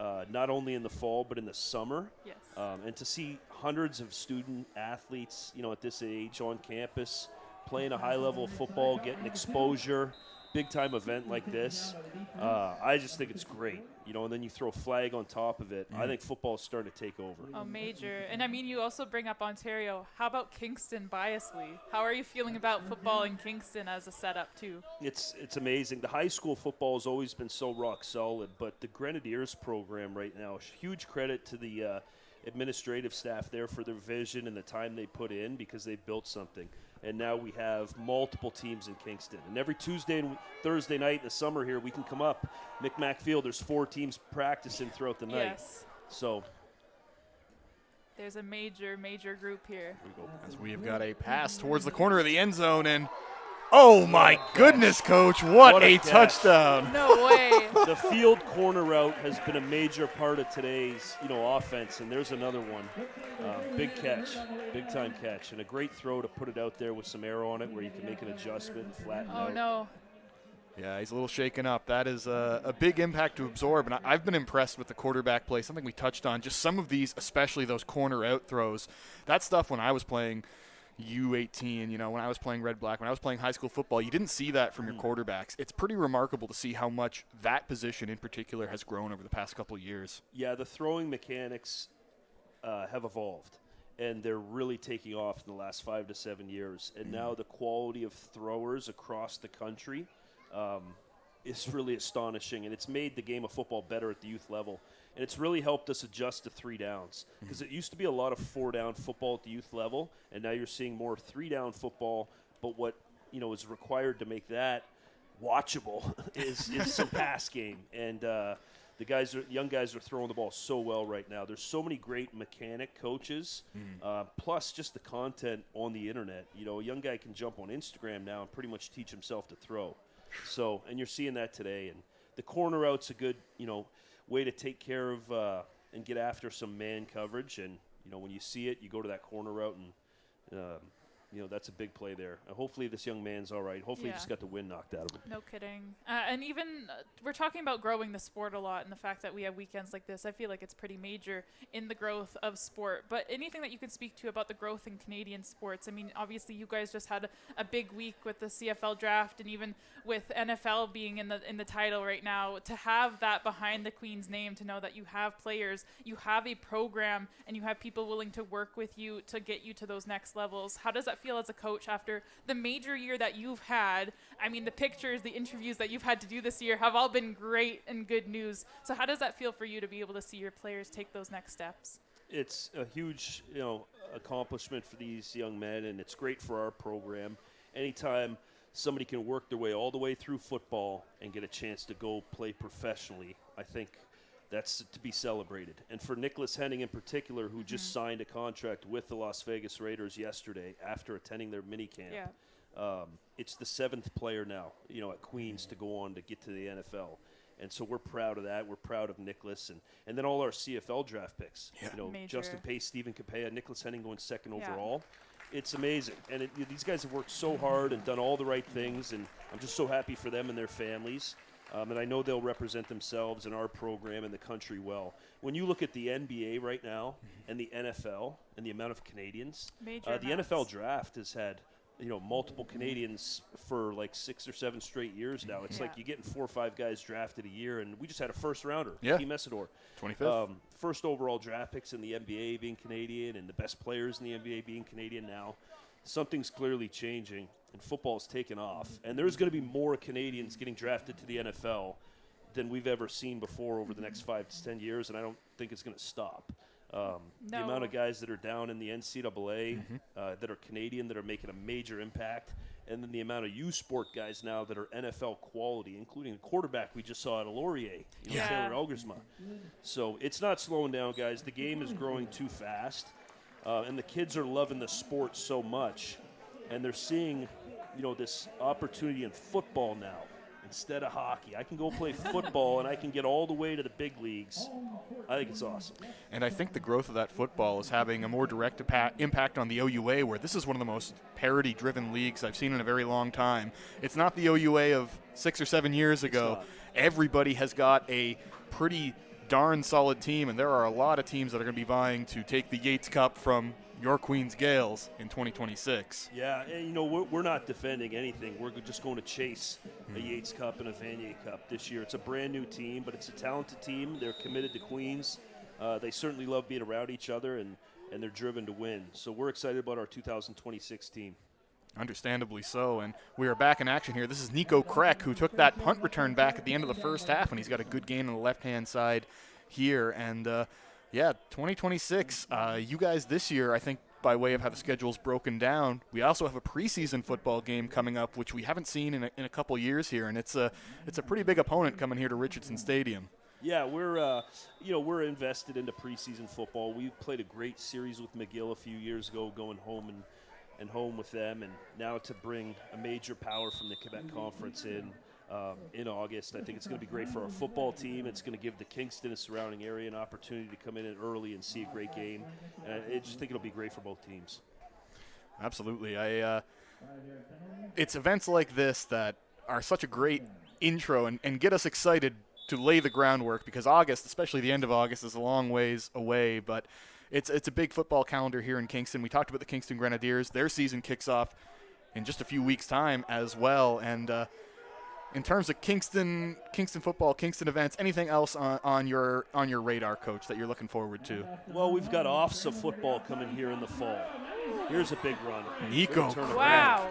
[SPEAKER 6] not only in the fall, but in the summer.
[SPEAKER 3] Yes.
[SPEAKER 6] And to see hundreds of student athletes, at this age on campus, playing a high level of football, getting exposure, big-time event like this, I just think it's great, and then you throw a flag on top of it. I think football's starting to take over.
[SPEAKER 3] Oh, major. And I mean, you also bring up Ontario. How about Kingston, Biasley? How are you feeling about football in Kingston as a setup, too?
[SPEAKER 6] It's amazing. The high school football has always been so rock solid, but the Grenadiers program right now, huge credit to the administrative staff there for their vision and the time they put in, because they built something. And now we have multiple teams in Kingston. And every Tuesday and Thursday night in the summer here, we can come up. Micmac Field, there's 4 teams practicing throughout the night.
[SPEAKER 3] Yes.
[SPEAKER 6] So
[SPEAKER 3] there's a major group here.
[SPEAKER 4] As we have got a pass towards the corner of the end zone, and oh my goodness, Coach, what a touchdown.
[SPEAKER 3] No way.
[SPEAKER 6] The field corner route has been a major part of today's, offense, and there's another one. Big catch, big-time catch, and a great throw to put it out there with some air on it where you can make an adjustment and flatten out.
[SPEAKER 3] Oh, no.
[SPEAKER 4] Yeah, he's a little shaken up. That is a big impact to absorb, and I've been impressed with the quarterback play, something we touched on, just some of these, especially those corner out throws. That stuff when I was playing U18, when I was playing RedBlack, when I was playing high school football, you didn't see that from your quarterbacks. It's pretty remarkable to see how much that position in particular has grown over the past couple of years.
[SPEAKER 6] Yeah, the throwing mechanics have evolved, and they're really taking off in the last 5 to 7 years. And now the quality of throwers across the country is really astonishing, and it's made the game of football better at the youth level. And it's really helped us adjust to 3 downs, because it used to be a lot of 4-down football at the youth level, and now you're seeing more 3-down football. But what is required to make that watchable is some pass game. And young guys are throwing the ball so well right now. There's so many great mechanic coaches, plus just the content on the internet. A young guy can jump on Instagram now and pretty much teach himself to throw. So, and you're seeing that today. And the corner out's a good, way to take care of and get after some man coverage. And, when you see it, you go to that corner route, and that's a big play there. Hopefully this young man's all right. Hopefully he just got the wind knocked out of him.
[SPEAKER 3] No kidding. And even we're talking about growing the sport a lot, and the fact that we have weekends like this, I feel like it's pretty major in the growth of sport. But anything that you could speak to about the growth in Canadian sports? I mean, obviously you guys just had a big week with the CFL draft, and even with NFL being in the title right now, to have that behind the Queen's name, to know that you have players, you have a program, and you have people willing to work with you to get you to those next levels. How does that feel as a coach after the major year that you've had? I mean, the pictures, the interviews that you've had to do this year have all been great and good news. So how does that feel for you to be able to see your players take those next steps?
[SPEAKER 6] It's a huge, accomplishment for these young men, and it's great for our program. Anytime somebody can work their way all the way through football and get a chance to go play professionally, I think that's to be celebrated. And for Nicholas Henning in particular, who just signed a contract with the Las Vegas Raiders yesterday after attending their mini camp, it's the 7th player now, at Queens to go on to get to the NFL. And so we're proud of that. We're proud of Nicholas. And then all our CFL draft picks.
[SPEAKER 3] Major.
[SPEAKER 6] Justin Pace, Stephen Capea, Nicholas Henning going 2nd overall. It's amazing. And these guys have worked so hard and done all the right things. And I'm just so happy for them and their families. And I know they'll represent themselves and our program and the country well. When you look at the NBA right now and the NFL and the amount of Canadians, the NFL draft has had multiple Canadians for like 6 or 7 straight years now. It's like you're getting 4 or 5 guys drafted a year, and we just had a first rounder, Team Messidor.
[SPEAKER 2] 25th.
[SPEAKER 6] First overall draft picks in the NBA being Canadian, and the best players in the NBA being Canadian now. Something's clearly changing, and football's taken off. And there's going to be more Canadians getting drafted to the NFL than we've ever seen before over the next 5 to 10 years, and I don't think it's going to stop. The amount of guys that are down in the NCAA that are Canadian that are making a major impact, and then the amount of U Sport guys now that are NFL quality, including the quarterback we just saw at Laurier, Taylor Elgersma. So it's not slowing down, guys. The game is growing too fast, and the kids are loving the sport so much, and they're seeing, this opportunity in football now. Instead of hockey, I can go play football and I can get all the way to the big leagues. I think it's awesome.
[SPEAKER 2] And I think the growth of that football is having a more direct impact on the OUA, where this is one of the most parity-driven leagues I've seen in a very long time. It's not the OUA of 6 or 7 years ago. Everybody has got a pretty darn solid team, and there are a lot of teams that are going to be vying to take the Yates Cup from your Queens Gales in 2026.
[SPEAKER 6] Yeah, and we're not defending anything. We're just going to chase a Yates Cup and a Vanier Cup this year. It's a brand new team, but it's a talented team. They're committed to Queens. They certainly love being around each other, and they're driven to win. So we're excited about our 2026 team.
[SPEAKER 2] Understandably so, and we are back in action here. This is Nico Kreck, who took that punt return back at the end of the first half, and he's got a good gain on the left-hand side here. And 2026, you guys this year, I think by way of how the schedule's broken down, we also have a preseason football game coming up, which we haven't seen in a couple years here, and it's a pretty big opponent coming here to Richardson Stadium.
[SPEAKER 6] Yeah, we're invested into preseason football. We played a great series with McGill a few years ago, going home and home with them, and now to bring a major power from the Quebec Conference in August. I think it's going to be great for our football team. It's going to give the Kingston and surrounding area an opportunity to come in early and see a great game. And I just think it'll be great for both teams.
[SPEAKER 2] Absolutely. It's events like this that are such a great intro and get us excited to lay the groundwork, because August, especially the end of August, is a long ways away, but it's a big football calendar here in Kingston. We talked about the Kingston Grenadiers. Their season kicks off in just a few weeks' time as well, and in terms of Kingston football, Kingston events, anything else on your radar, Coach, that you're looking forward to?
[SPEAKER 6] Well, we've got OFSA football coming here in the fall. Here's a big run.
[SPEAKER 2] Nico.
[SPEAKER 3] Wow.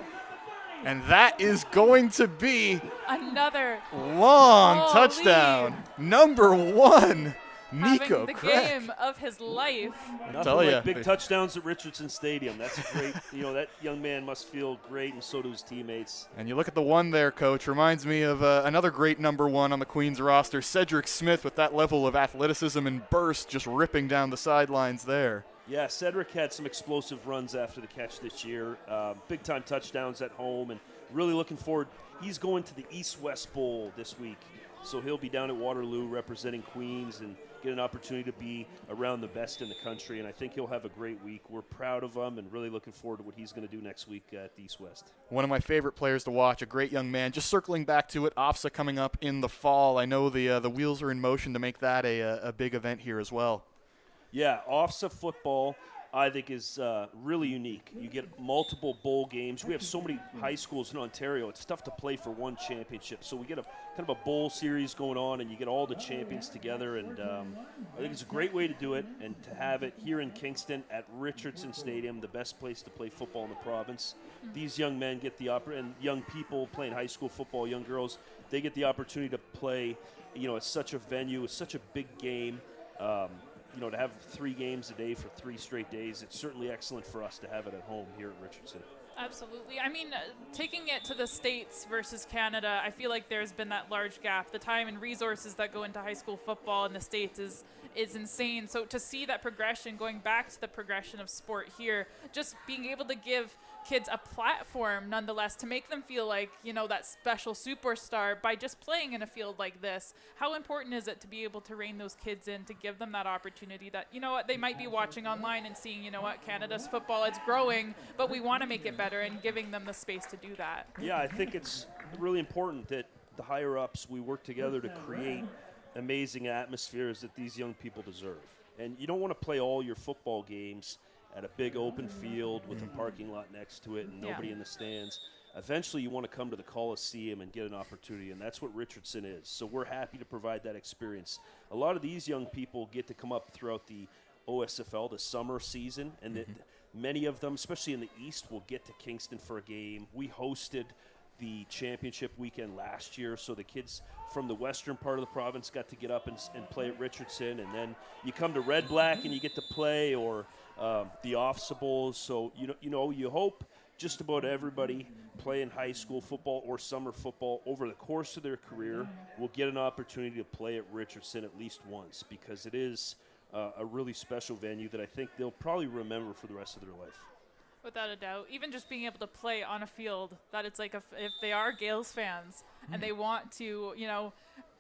[SPEAKER 2] And that is going to be
[SPEAKER 3] another
[SPEAKER 2] long touchdown. Number 1. Nico
[SPEAKER 3] having the
[SPEAKER 2] Kreck.
[SPEAKER 3] game of his life.
[SPEAKER 6] Nothing like big touchdowns at Richardson Stadium. That's a great, that young man must feel great, and so do his teammates.
[SPEAKER 2] And you look at the one there, Coach, reminds me of another great number 1 on the Queens roster, Cedric Smith, with that level of athleticism and burst just ripping down the sidelines there.
[SPEAKER 6] Yeah, Cedric had some explosive runs after the catch this year. Big-time touchdowns at home, and really looking forward. He's going to the East-West Bowl this week, so he'll be down at Waterloo representing Queens, and get an opportunity to be around the best in the country, and I think he'll have a great week. We're proud of him and really looking forward to what he's going to do next week at the East-West.
[SPEAKER 2] One of my favorite players to watch, a great young man. Just circling back to it, OFSA coming up in the fall. I know the wheels are in motion to make that a big event here as well.
[SPEAKER 6] Yeah, OFSA football, I think, is really unique. You get multiple bowl games. We have so many high schools in Ontario. It's tough to play for one championship. So we get a kind of a bowl series going on, and you get all the champions together. And I think it's a great way to do it, and to have it here in Kingston at Richardson Stadium, the best place to play football in the province. These young men get the and young people playing high school football, young girls, they get the opportunity to play, at such a venue, it's such a big game. To have 3 games a day for 3 straight days, it's certainly excellent for us to have it at home here at Richardson.
[SPEAKER 3] Absolutely. I mean, taking it to the States versus Canada, I feel like there's been that large gap. The time and resources that go into high school football in the States is insane. So to see that progression, going back to the progression of sport here, just being able to give kids a platform nonetheless to make them feel like, that special superstar by just playing in a field like this. How important is it to be able to rein those kids in, to give them that opportunity that, they might be watching online and seeing, Canada's football, it's growing, but we want to make it better, and giving them the space to do that.
[SPEAKER 6] Yeah, I think it's really important that the higher-ups, we work together to create amazing atmospheres that these young people deserve. And you don't want to play all your football games at a big open field with a parking lot next to it and nobody in the stands. Eventually you want to come to the Coliseum and get an opportunity, and that's what Richardson is. So we're happy to provide that experience. A lot of these young people get to come up throughout the OSFL, the summer season, and many of them, especially in the East, will get to Kingston for a game. We hosted the championship weekend last year, so the kids from the western part of the province got to get up and play at Richardson, and then you come to RedBlack and you get to play, or the OFSA Bowls. So you hope just about everybody playing high school football or summer football over the course of their career will get an opportunity to play at Richardson at least once, because it is a really special venue that I think they'll probably remember for the rest of their life.
[SPEAKER 3] Without a doubt. Even just being able to play on a field that it's like if they are Gales fans and they want to,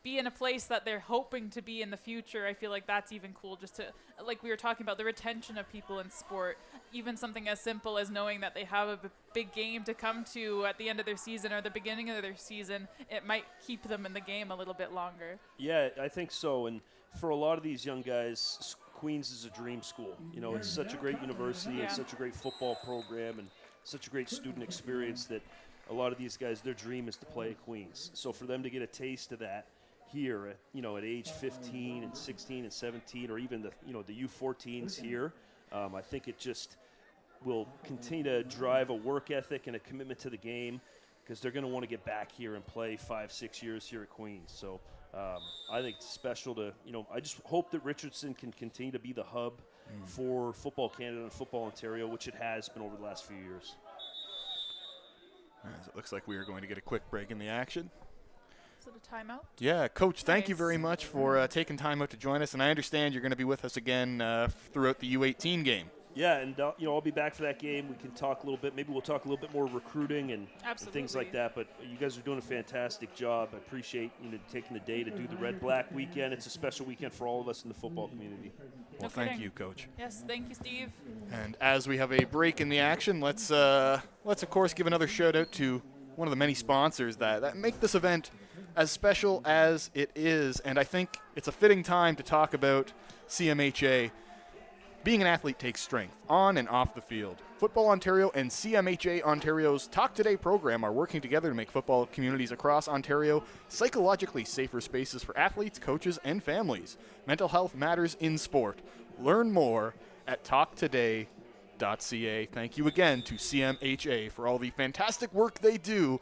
[SPEAKER 3] be in a place that they're hoping to be in the future, I feel like that's even cool, just to, like we were talking about, the retention of people in sport. Even something as simple as knowing that they have a big game to come to at the end of their season or the beginning of their season, it might keep them in the game a little bit longer. Yeah,
[SPEAKER 6] I think so. And for a lot of these young guys, Queens is a dream school. It's such a great university and such a great football program and such a great student experience that a lot of these guys, their dream is to play at Queens. So for them to get a taste of that here at age 15 and 16 and 17, or even the U14s here, I think it just will continue to drive a work ethic and a commitment to the game, because they're going to want to get back here and play 5-6 years here at Queens. So I think it's special to, I just hope that Richardson can continue to be the hub for Football Canada and Football Ontario, which it has been over the last few years.
[SPEAKER 2] As it looks like we are going to get a quick break in the action.
[SPEAKER 3] Is it a timeout?
[SPEAKER 2] Yeah, Coach, thank you very much for taking time out to join us, and I understand you're going to be with us again throughout the U18 game.
[SPEAKER 6] Yeah, and I'll be back for that game. We can talk a little bit. Maybe we'll talk a little bit more recruiting and things like that. But you guys are doing a fantastic job. I appreciate taking the day to do the RedBlack weekend. It's a special weekend for all of us in the football community.
[SPEAKER 2] Well, thank you, Coach.
[SPEAKER 3] Yes, thank you, Steve.
[SPEAKER 2] And as we have a break in the action, let's of course give another shout out to one of the many sponsors that make this event as special as it is. And I think it's a fitting time to talk about CMHA. Being an athlete takes strength, on and off the field. Football Ontario and CMHA Ontario's Talk Today program are working together to make football communities across Ontario psychologically safer spaces for athletes, coaches, and families. Mental health matters in sport. Learn more at talktoday.ca. Thank you again to CMHA for all the fantastic work they do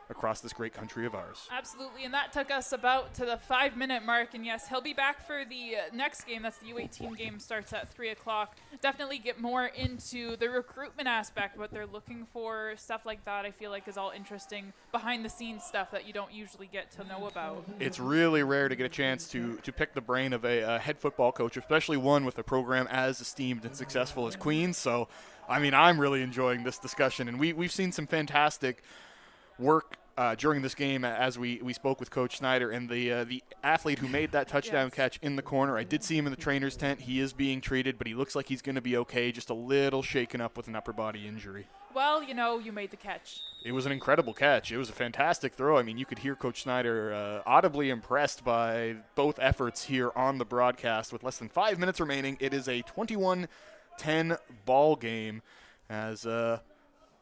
[SPEAKER 2] across this great country of ours.
[SPEAKER 3] Absolutely, and that took us about to the 5-minute mark, and yes, he'll be back for the next game. That's the U18 game, starts at 3 o'clock. Definitely get more into the recruitment aspect, what they're looking for, stuff like that. I feel like is all interesting behind-the-scenes stuff that you don't usually get to know about.
[SPEAKER 2] It's really rare to get a chance to pick the brain of a head football coach, especially one with a program as esteemed and successful as Queens. So, I mean, I'm really enjoying this discussion, and we've seen some fantastic work during this game as we spoke with Coach Snyder, and the athlete who made that touchdown catch in the corner. I did see him in the trainer's tent. He is being treated, but he looks like he's going to be okay, just a little shaken up with an upper body injury.
[SPEAKER 3] Well, you made the catch.
[SPEAKER 2] It was an incredible catch. It was a fantastic throw. I mean, you could hear Coach Snyder audibly impressed by both efforts here on the broadcast. With less than 5 minutes remaining, it is a 21-10 ball game as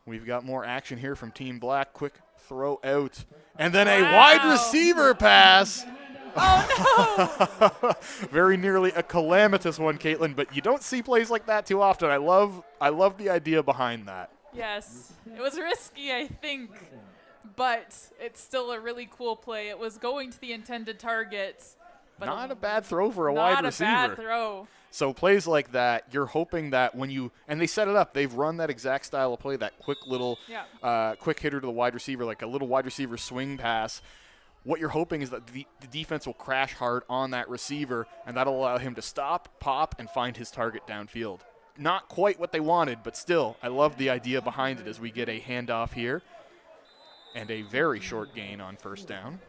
[SPEAKER 2] we've got more action here from Team Black. Quick throw out. And then a wide receiver pass.
[SPEAKER 3] Oh, no!
[SPEAKER 2] Very nearly a calamitous one, Caitlin, but you don't see plays like that too often. I love the idea behind that.
[SPEAKER 3] Yes, it was risky, I think, but it's still a really cool play. It was going to the intended target. But
[SPEAKER 2] not a bad throw for a wide receiver.
[SPEAKER 3] Not a bad throw.
[SPEAKER 2] So plays like that, you're hoping that when you – and they set it up. They've run that exact style of play, that quick little quick hitter to the wide receiver, like a little wide receiver swing pass. What you're hoping is that the defense will crash hard on that receiver, and that'll allow him to stop, pop, and find his target downfield. Not quite what they wanted, but still, I love the idea behind it as we get a handoff here and a very short gain on first down.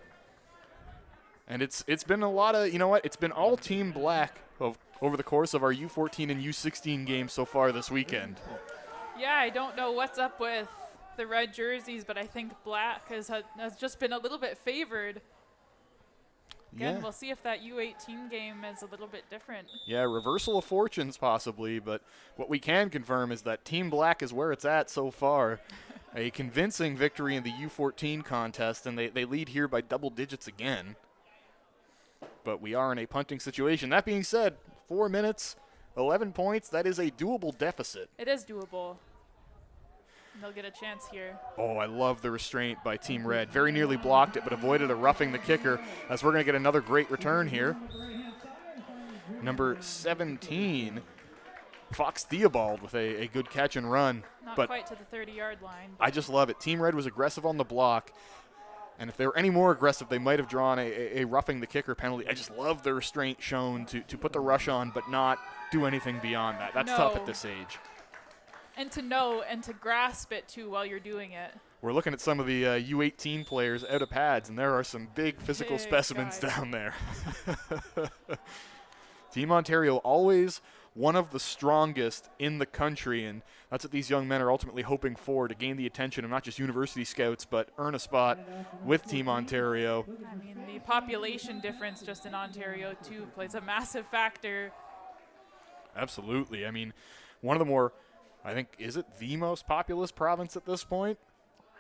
[SPEAKER 2] And it's been a lot of, it's been all Team Black over the course of our U14 and U16 games so far this weekend.
[SPEAKER 3] Yeah, I don't know what's up with the red jerseys, but I think Black has just been a little bit favored. Again, we'll see if that U18 game is a little bit different. Yeah,
[SPEAKER 2] reversal of fortunes possibly, but what we can confirm is that Team Black is where it's at so far. A convincing victory in the U14 contest, and they lead here by double digits again. But we are in a punting situation. That being said, 4 minutes, 11 points, that is a doable deficit.
[SPEAKER 3] It is doable. They'll get a chance here.
[SPEAKER 2] Oh, I love the restraint by Team Red. Very nearly blocked it, but avoided a roughing the kicker, as we're going to get another great return here. Number 17, Fox Theobald with a good catch and run.
[SPEAKER 3] Not
[SPEAKER 2] but
[SPEAKER 3] quite to the 30-yard line.
[SPEAKER 2] I just love it. Team Red was aggressive on the block, and if they were any more aggressive, they might have drawn a roughing the kicker penalty. I just love the restraint shown to put the rush on, but not do anything beyond that. That's tough at this age.
[SPEAKER 3] And to know and to grasp it, too, while you're doing it.
[SPEAKER 2] We're looking at some of the U18 players out of pads, and there are some big physical specimens down there. Team Ontario, always one of the strongest in the country, and that's what these young men are ultimately hoping for, to gain the attention of not just university scouts, but earn a spot with Team Ontario.
[SPEAKER 3] I mean, the population difference just in Ontario, too, plays a massive factor.
[SPEAKER 2] Absolutely. I mean, one of the more, I think, is it the most populous province at this point?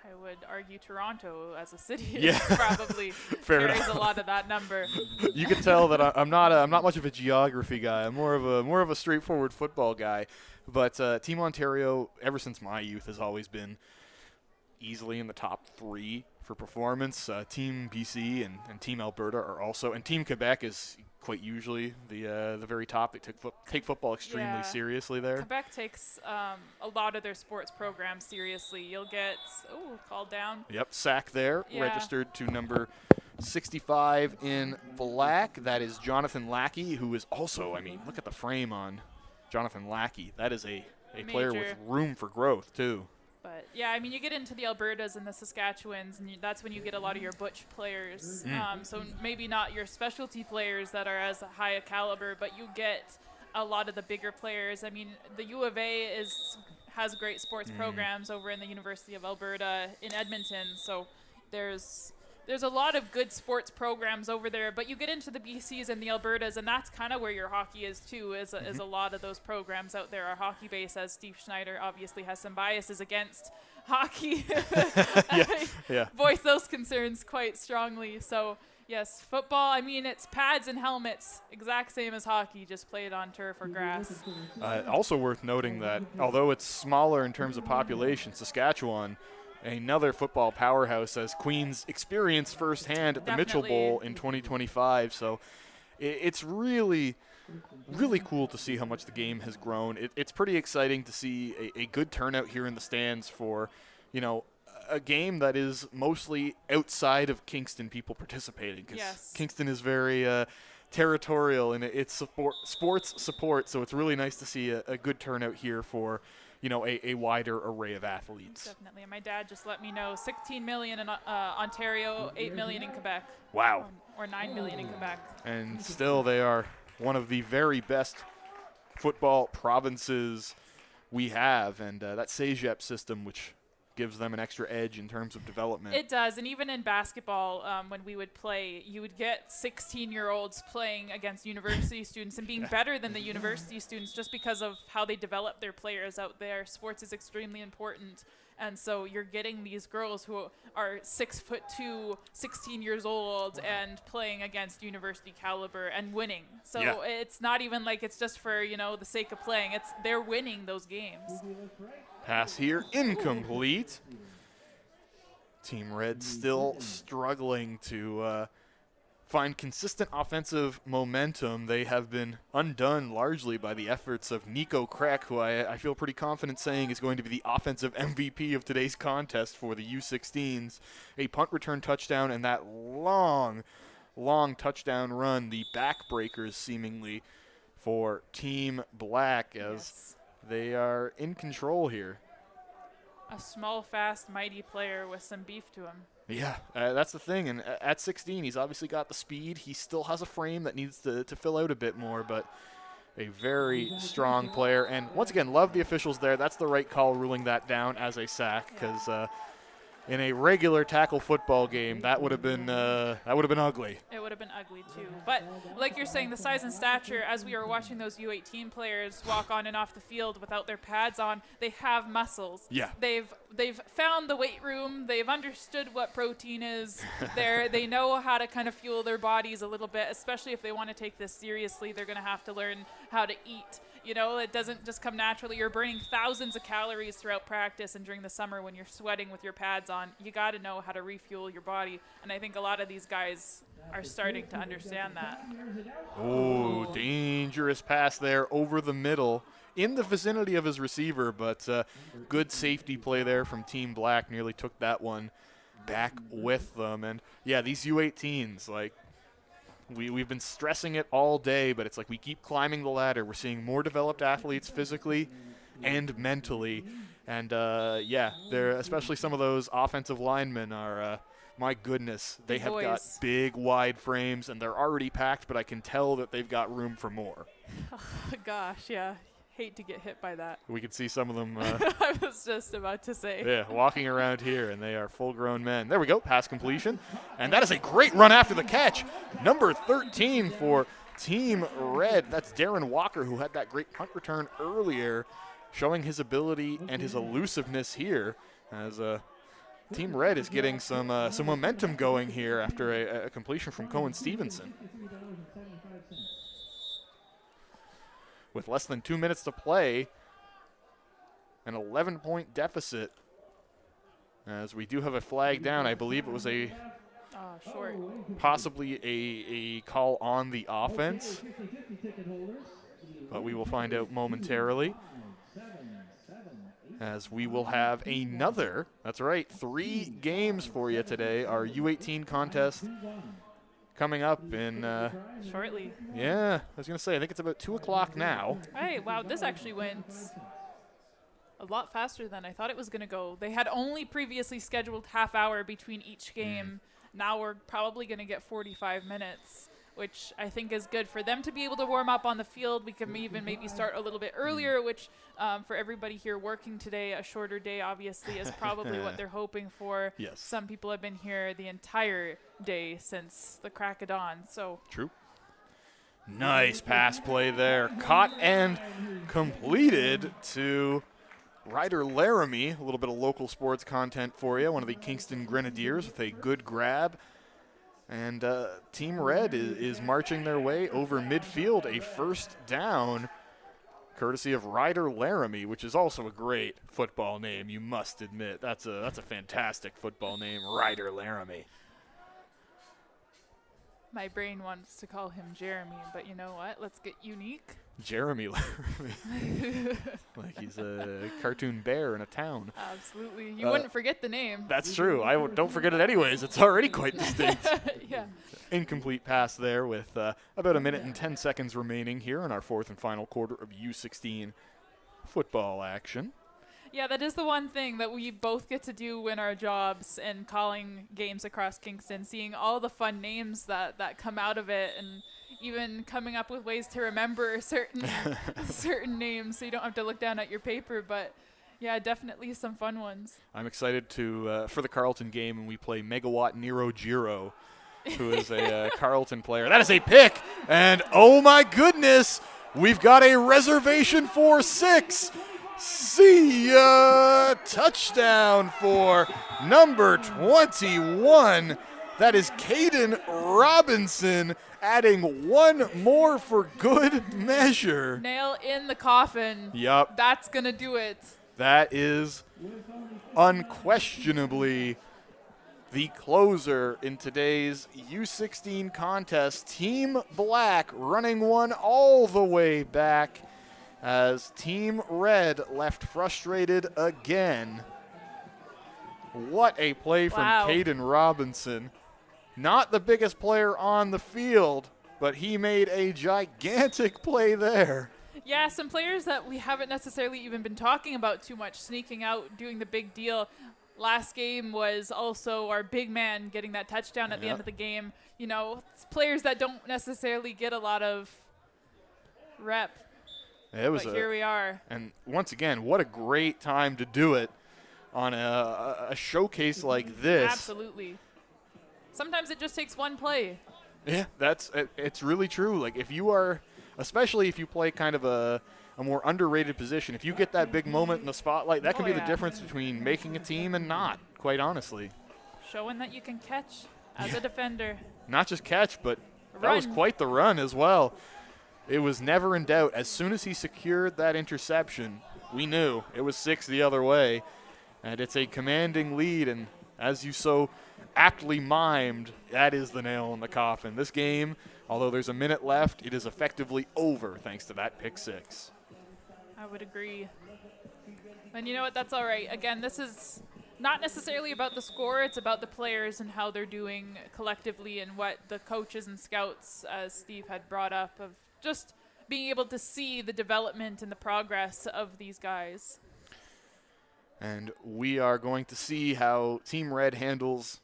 [SPEAKER 3] I would argue Toronto as a city probably
[SPEAKER 2] carries
[SPEAKER 3] enough. A lot of that number.
[SPEAKER 2] You can tell that I'm not much of a geography guy. I'm more of a straightforward football guy. But Team Ontario, ever since my youth, has always been easily in the top 3 for performance. Team BC and Team Alberta are also, and Team Quebec is quite usually the very top. They take football extremely seriously there.
[SPEAKER 3] Quebec takes a lot of their sports programs seriously. You'll get called down.
[SPEAKER 2] Yep, sack there, registered to number 65 in black. That is Jonathan Lackey, who is also, I mean, look at the frame on Jonathan Lackey. That is a player with room for growth too.
[SPEAKER 3] But, yeah, I mean, you get into the Albertas and the Saskatchewans, and that's when you get a lot of your butch players. So maybe not your specialty players that are as high a caliber, but you get a lot of the bigger players. I mean, the U of A has great sports programs over in the University of Alberta in Edmonton. So there's a lot of good sports programs over there, but you get into the BCs and the Albertas, and that's kind of where your hockey is too, is a lot of those programs out there are hockey based, as Steve Schneider obviously has some biases against hockey. Voice those concerns quite strongly. So yes, football, I mean, it's pads and helmets, exact same as hockey, just played on turf or grass.
[SPEAKER 2] Also worth noting that although it's smaller in terms of population, Saskatchewan, another football powerhouse, as Queens experienced firsthand at the Mitchell Bowl in 2025. So it's really, really cool to see how much the game has grown. It's pretty exciting to see a good turnout here in the stands for, a game that is mostly outside of Kingston people participating. Because Kingston is very territorial in its sports support. So it's really nice to see a good turnout here for,
[SPEAKER 4] a wider array of athletes.
[SPEAKER 3] Definitely. And my dad just let me know 16 million in Ontario, 8 million in Quebec.
[SPEAKER 4] Wow.
[SPEAKER 3] Or 9 million in Quebec.
[SPEAKER 4] And still they are one of the very best football provinces we have. And that CEGEP system, which gives them an extra edge in terms of development.
[SPEAKER 3] It does, and even in basketball, when we would play, you would get 16-year-olds playing against university students and being better than the university students just because of how they develop their players out there. Sports is extremely important, and so you're getting these girls who are 6'2", 16 years old, and playing against university caliber and winning. So it's not even like it's just for the sake of playing. They're winning those games.
[SPEAKER 4] Pass here, incomplete. Team Red still struggling to find consistent offensive momentum. They have been undone largely by the efforts of Nico Kreck, who I feel pretty confident saying is going to be the offensive MVP of today's contest for the U16s. A punt return touchdown and that long touchdown run, the backbreakers seemingly for Team Black as they are in control here.
[SPEAKER 3] A small, fast, mighty player with some beef to him.
[SPEAKER 4] Yeah, that's the thing. And at 16, he's obviously got the speed. He still has a frame that needs to fill out a bit more, but a very strong player. And once again, love the officials there. That's the right call, ruling that down as a sack, because in a regular tackle football game, that would have been ugly.
[SPEAKER 3] It would have been ugly too. But like you're saying, the size and stature, as we were watching those U18 players walk on and off the field without their pads on, they have muscles.
[SPEAKER 4] Yeah.
[SPEAKER 3] They've found the weight room. They've understood what protein is. They know how to kind of fuel their bodies a little bit, especially if they want to take this seriously. They're going to have to learn how to eat. It doesn't just come naturally. You're burning thousands of calories throughout practice, and during the summer when you're sweating with your pads on, you got to know how to refuel your body. And I think a lot of these guys are starting to understand that.
[SPEAKER 4] Oh, dangerous pass there over the middle in the vicinity of his receiver, but good safety play there from Team Black. Nearly took that one back with them. And, yeah, these U18s, we've been stressing it all day, but it's like we keep climbing the ladder. We're seeing more developed athletes physically and mentally. And, they're especially some of those offensive linemen are, my goodness, they have got big, wide frames, and they're already packed, but I can tell that they've got room for more.
[SPEAKER 3] Oh, gosh, yeah. Hate to get hit by that.
[SPEAKER 4] We can see some of them.
[SPEAKER 3] I was just about to say.
[SPEAKER 4] Yeah, walking around here, and they are full-grown men. There we go, pass completion. And that is a great run after the catch. Number 13 for Team Red. That's Darren Walker, who had that great punt return earlier, showing his ability and his elusiveness here as Team Red is getting some momentum going here after a completion from Cohen Stevenson. With less than 2 minutes to play, an 11-point deficit, as we do have a flag down. I believe it was
[SPEAKER 3] short.
[SPEAKER 4] Possibly a call on the offense, but we will find out momentarily, as we will have another, that's right, 3 games for you today. Our U18 contest coming up in
[SPEAKER 3] shortly.
[SPEAKER 4] Yeah, I was going to say, I think it's about 2 o'clock now.
[SPEAKER 3] Hey, wow, this actually went a lot faster than I thought it was going to go. They had only previously scheduled half hour between each game. Now we're probably going to get 45 minutes, which I think is good for them to be able to warm up on the field. We can even maybe start a little bit earlier, which for everybody here working today, a shorter day obviously is probably what they're hoping for.
[SPEAKER 4] Yes.
[SPEAKER 3] Some people have been here the entire day since the crack of dawn. So
[SPEAKER 4] True. Nice pass play there. Caught and completed to Ryder Laramie. A little bit of local sports content for you. One of the Kingston Grenadiers with a good grab. And Team Red is marching their way over midfield. A first down, courtesy of Ryder Laramie, which is also a great football name, you must admit. That's a fantastic football name, Ryder Laramie.
[SPEAKER 3] my brain wants to call him Jeremy, but you know what? Let's get unique.
[SPEAKER 4] Jeremy Laramie. Like he's a cartoon bear in a town.
[SPEAKER 3] Absolutely. You wouldn't forget the name.
[SPEAKER 4] That's true. Don't forget it anyways. It's already quite distinct.
[SPEAKER 3] Yeah.
[SPEAKER 4] Incomplete pass there with about a minute and 10 seconds remaining here in our fourth and final quarter of U16 football action.
[SPEAKER 3] Yeah, that is the one thing that we both get to do in our jobs and calling games across Kingston, seeing all the fun names that come out of it, and even coming up with ways to remember certain names so you don't have to look down at your paper. But yeah, definitely some fun ones.
[SPEAKER 4] I'm excited to for the Carleton game, and we play Megawatt Nero Giro, who is a Carleton player. That is a pick, and oh my goodness, we've got a reservation for 6. See ya! Touchdown for number 21. That is Caden Robinson, adding one more for good measure.
[SPEAKER 3] Nail in the coffin.
[SPEAKER 4] Yup.
[SPEAKER 3] That's going to do it.
[SPEAKER 4] That is unquestionably the closer in today's U16 contest. Team Black running one all the way back as Team Red left frustrated again. What a play from Caden Robinson. Not the biggest player on the field, but he made a gigantic play there.
[SPEAKER 3] Yeah, some players that we haven't necessarily even been talking about too much, sneaking out, doing the big deal. Last game was also our big man getting that touchdown at the end of the game. You know, it's players that don't necessarily get a lot of rep. But here we are.
[SPEAKER 4] And once again, what a great time to do it on a showcase like this.
[SPEAKER 3] Absolutely. Sometimes it just takes one play.
[SPEAKER 4] Yeah, it's really true. Like if you are, especially if you play kind of a more underrated position, if you get that big moment in the spotlight, that can be the difference between making a team and not, quite honestly.
[SPEAKER 3] Showing that you can catch as a defender.
[SPEAKER 4] Not just catch, but that was quite the run as well. It was never in doubt. As soon as he secured that interception, we knew it was 6 the other way. And it's a commanding lead, and as you so aptly mimed, that is the nail in the coffin. This game, although there's a minute left, it is effectively over thanks to that pick 6.
[SPEAKER 3] I would agree. And you know what? That's all right. Again, this is not necessarily about the score. It's about the players and how they're doing collectively and what the coaches and scouts, as Steve had brought up, of just being able to see the development and the progress of these guys.
[SPEAKER 4] And we are going to see how Team Red handles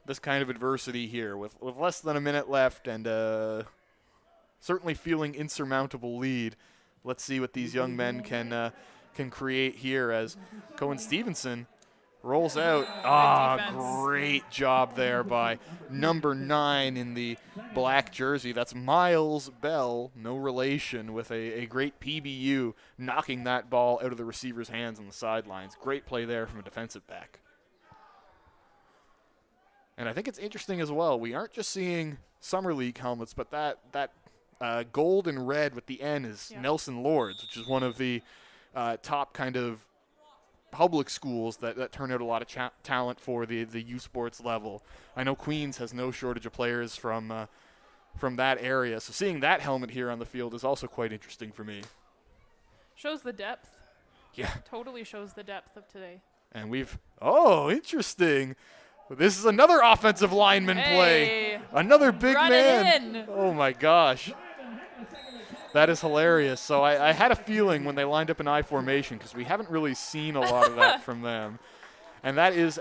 [SPEAKER 4] this kind of adversity here with less than a minute left and certainly feeling insurmountable lead. Let's see what these young men can create here as Cohen Stevenson rolls out. Great job there by number 9 in the black jersey. That's Miles Bell, no relation, with a great PBU, knocking that ball out of the receiver's hands on the sidelines. Great play there from a defensive back. And I think it's interesting as well, we aren't just seeing Summer League helmets, but that gold and red with the N is Nelson Lords, which is one of the top kind of public schools that turn out a lot of talent for the U Sports level. I know Queens has no shortage of players from that area, so seeing that helmet here on the field is also quite interesting for me.
[SPEAKER 3] Shows the depth.
[SPEAKER 4] Yeah.
[SPEAKER 3] Totally shows the depth of today.
[SPEAKER 4] And interesting. This is another offensive lineman play. Another big man.
[SPEAKER 3] In.
[SPEAKER 4] Oh my gosh. That is hilarious. So I had a feeling when they lined up in I formation, because we haven't really seen a lot of that from them. And that is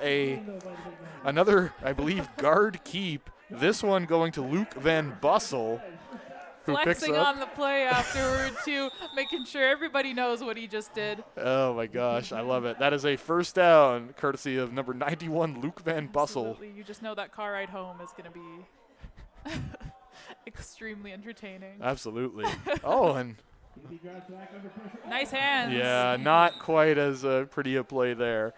[SPEAKER 4] another, I believe, guard keep. This one going to Luke Van Bussel, who picks
[SPEAKER 3] flexing
[SPEAKER 4] up
[SPEAKER 3] on the play afterward, too, making sure everybody knows what he just did.
[SPEAKER 4] Oh, my gosh. I love it. That is a first down, courtesy of number 91, Luke Van Bussel.
[SPEAKER 3] Absolutely. You just know that car ride home is going to be extremely entertaining.
[SPEAKER 4] Absolutely. And
[SPEAKER 3] nice hands.
[SPEAKER 4] yeah, not quite as pretty a play there.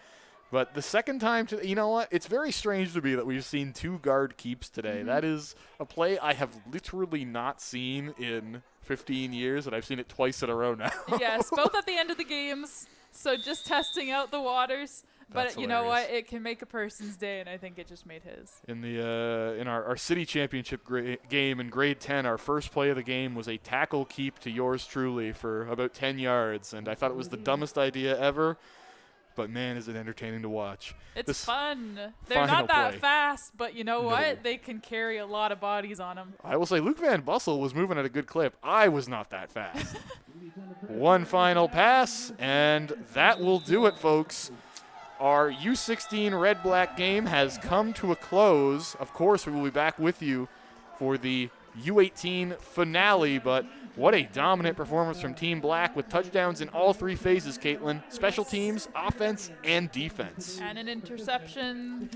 [SPEAKER 4] But the second time, you know what? It's very strange to me that we've seen 2 guard keeps today. Mm-hmm. That is a play I have literally not seen in 15 years, and I've seen it twice in a row now.
[SPEAKER 3] Yes, both at the end of the games. So just testing out the waters. But you know what? It can make a person's day, and I think it just made his.
[SPEAKER 4] In the in our city championship game in grade 10, our first play of the game was a tackle keep to yours truly for about 10 yards, and I thought it was the dumbest idea ever.
[SPEAKER 2] but man, is it entertaining to watch.
[SPEAKER 3] It's
[SPEAKER 2] This
[SPEAKER 3] fun. They're
[SPEAKER 2] final
[SPEAKER 3] not that
[SPEAKER 2] play.
[SPEAKER 3] fast, but you know
[SPEAKER 2] No.
[SPEAKER 3] what? They can carry a lot of bodies on them.
[SPEAKER 2] I will say Luke Van Bussel was moving at a good clip. I was not that fast. One final pass, and that will do it, folks. Our U16 Red-Black game has come to a close. Of course, we will be back with you for the U18 finale, but what a dominant performance from Team Black with touchdowns in all three phases, Caitlin. Special teams, offense, and defense.
[SPEAKER 3] And an interception.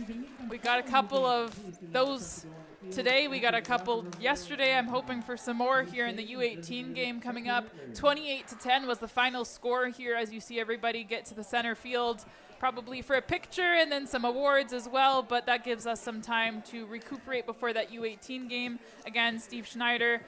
[SPEAKER 3] We got a couple of those today. We got a couple yesterday. I'm hoping for some more here in the U18 game coming up. 28-10 was the final score here as you see everybody get to the center field, probably for a picture and then some awards as well, but that gives us some time to recuperate before that U18 game. Again, Steve Schneider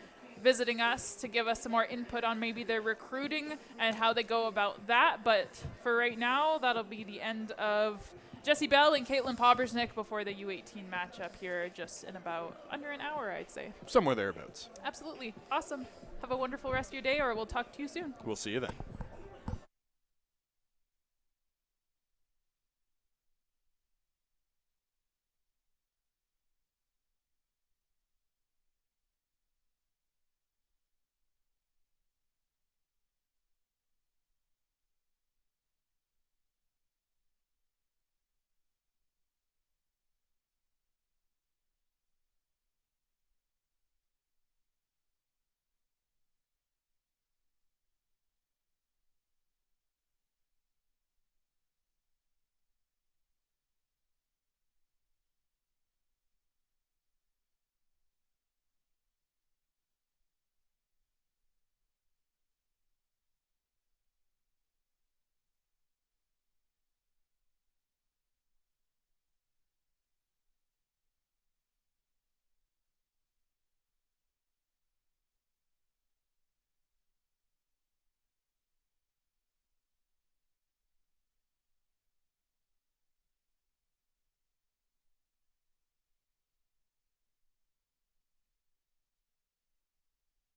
[SPEAKER 3] visiting us to give us some more input on maybe their recruiting and how they go about that. But for right now, that'll be the end of Jesse Bell and Caitlin Pobersnick before the U18 matchup here just in about under an hour, I'd say.
[SPEAKER 2] Somewhere thereabouts.
[SPEAKER 3] Absolutely. Awesome. Have a wonderful rest of your day, or we'll talk to you soon.
[SPEAKER 2] We'll see you then.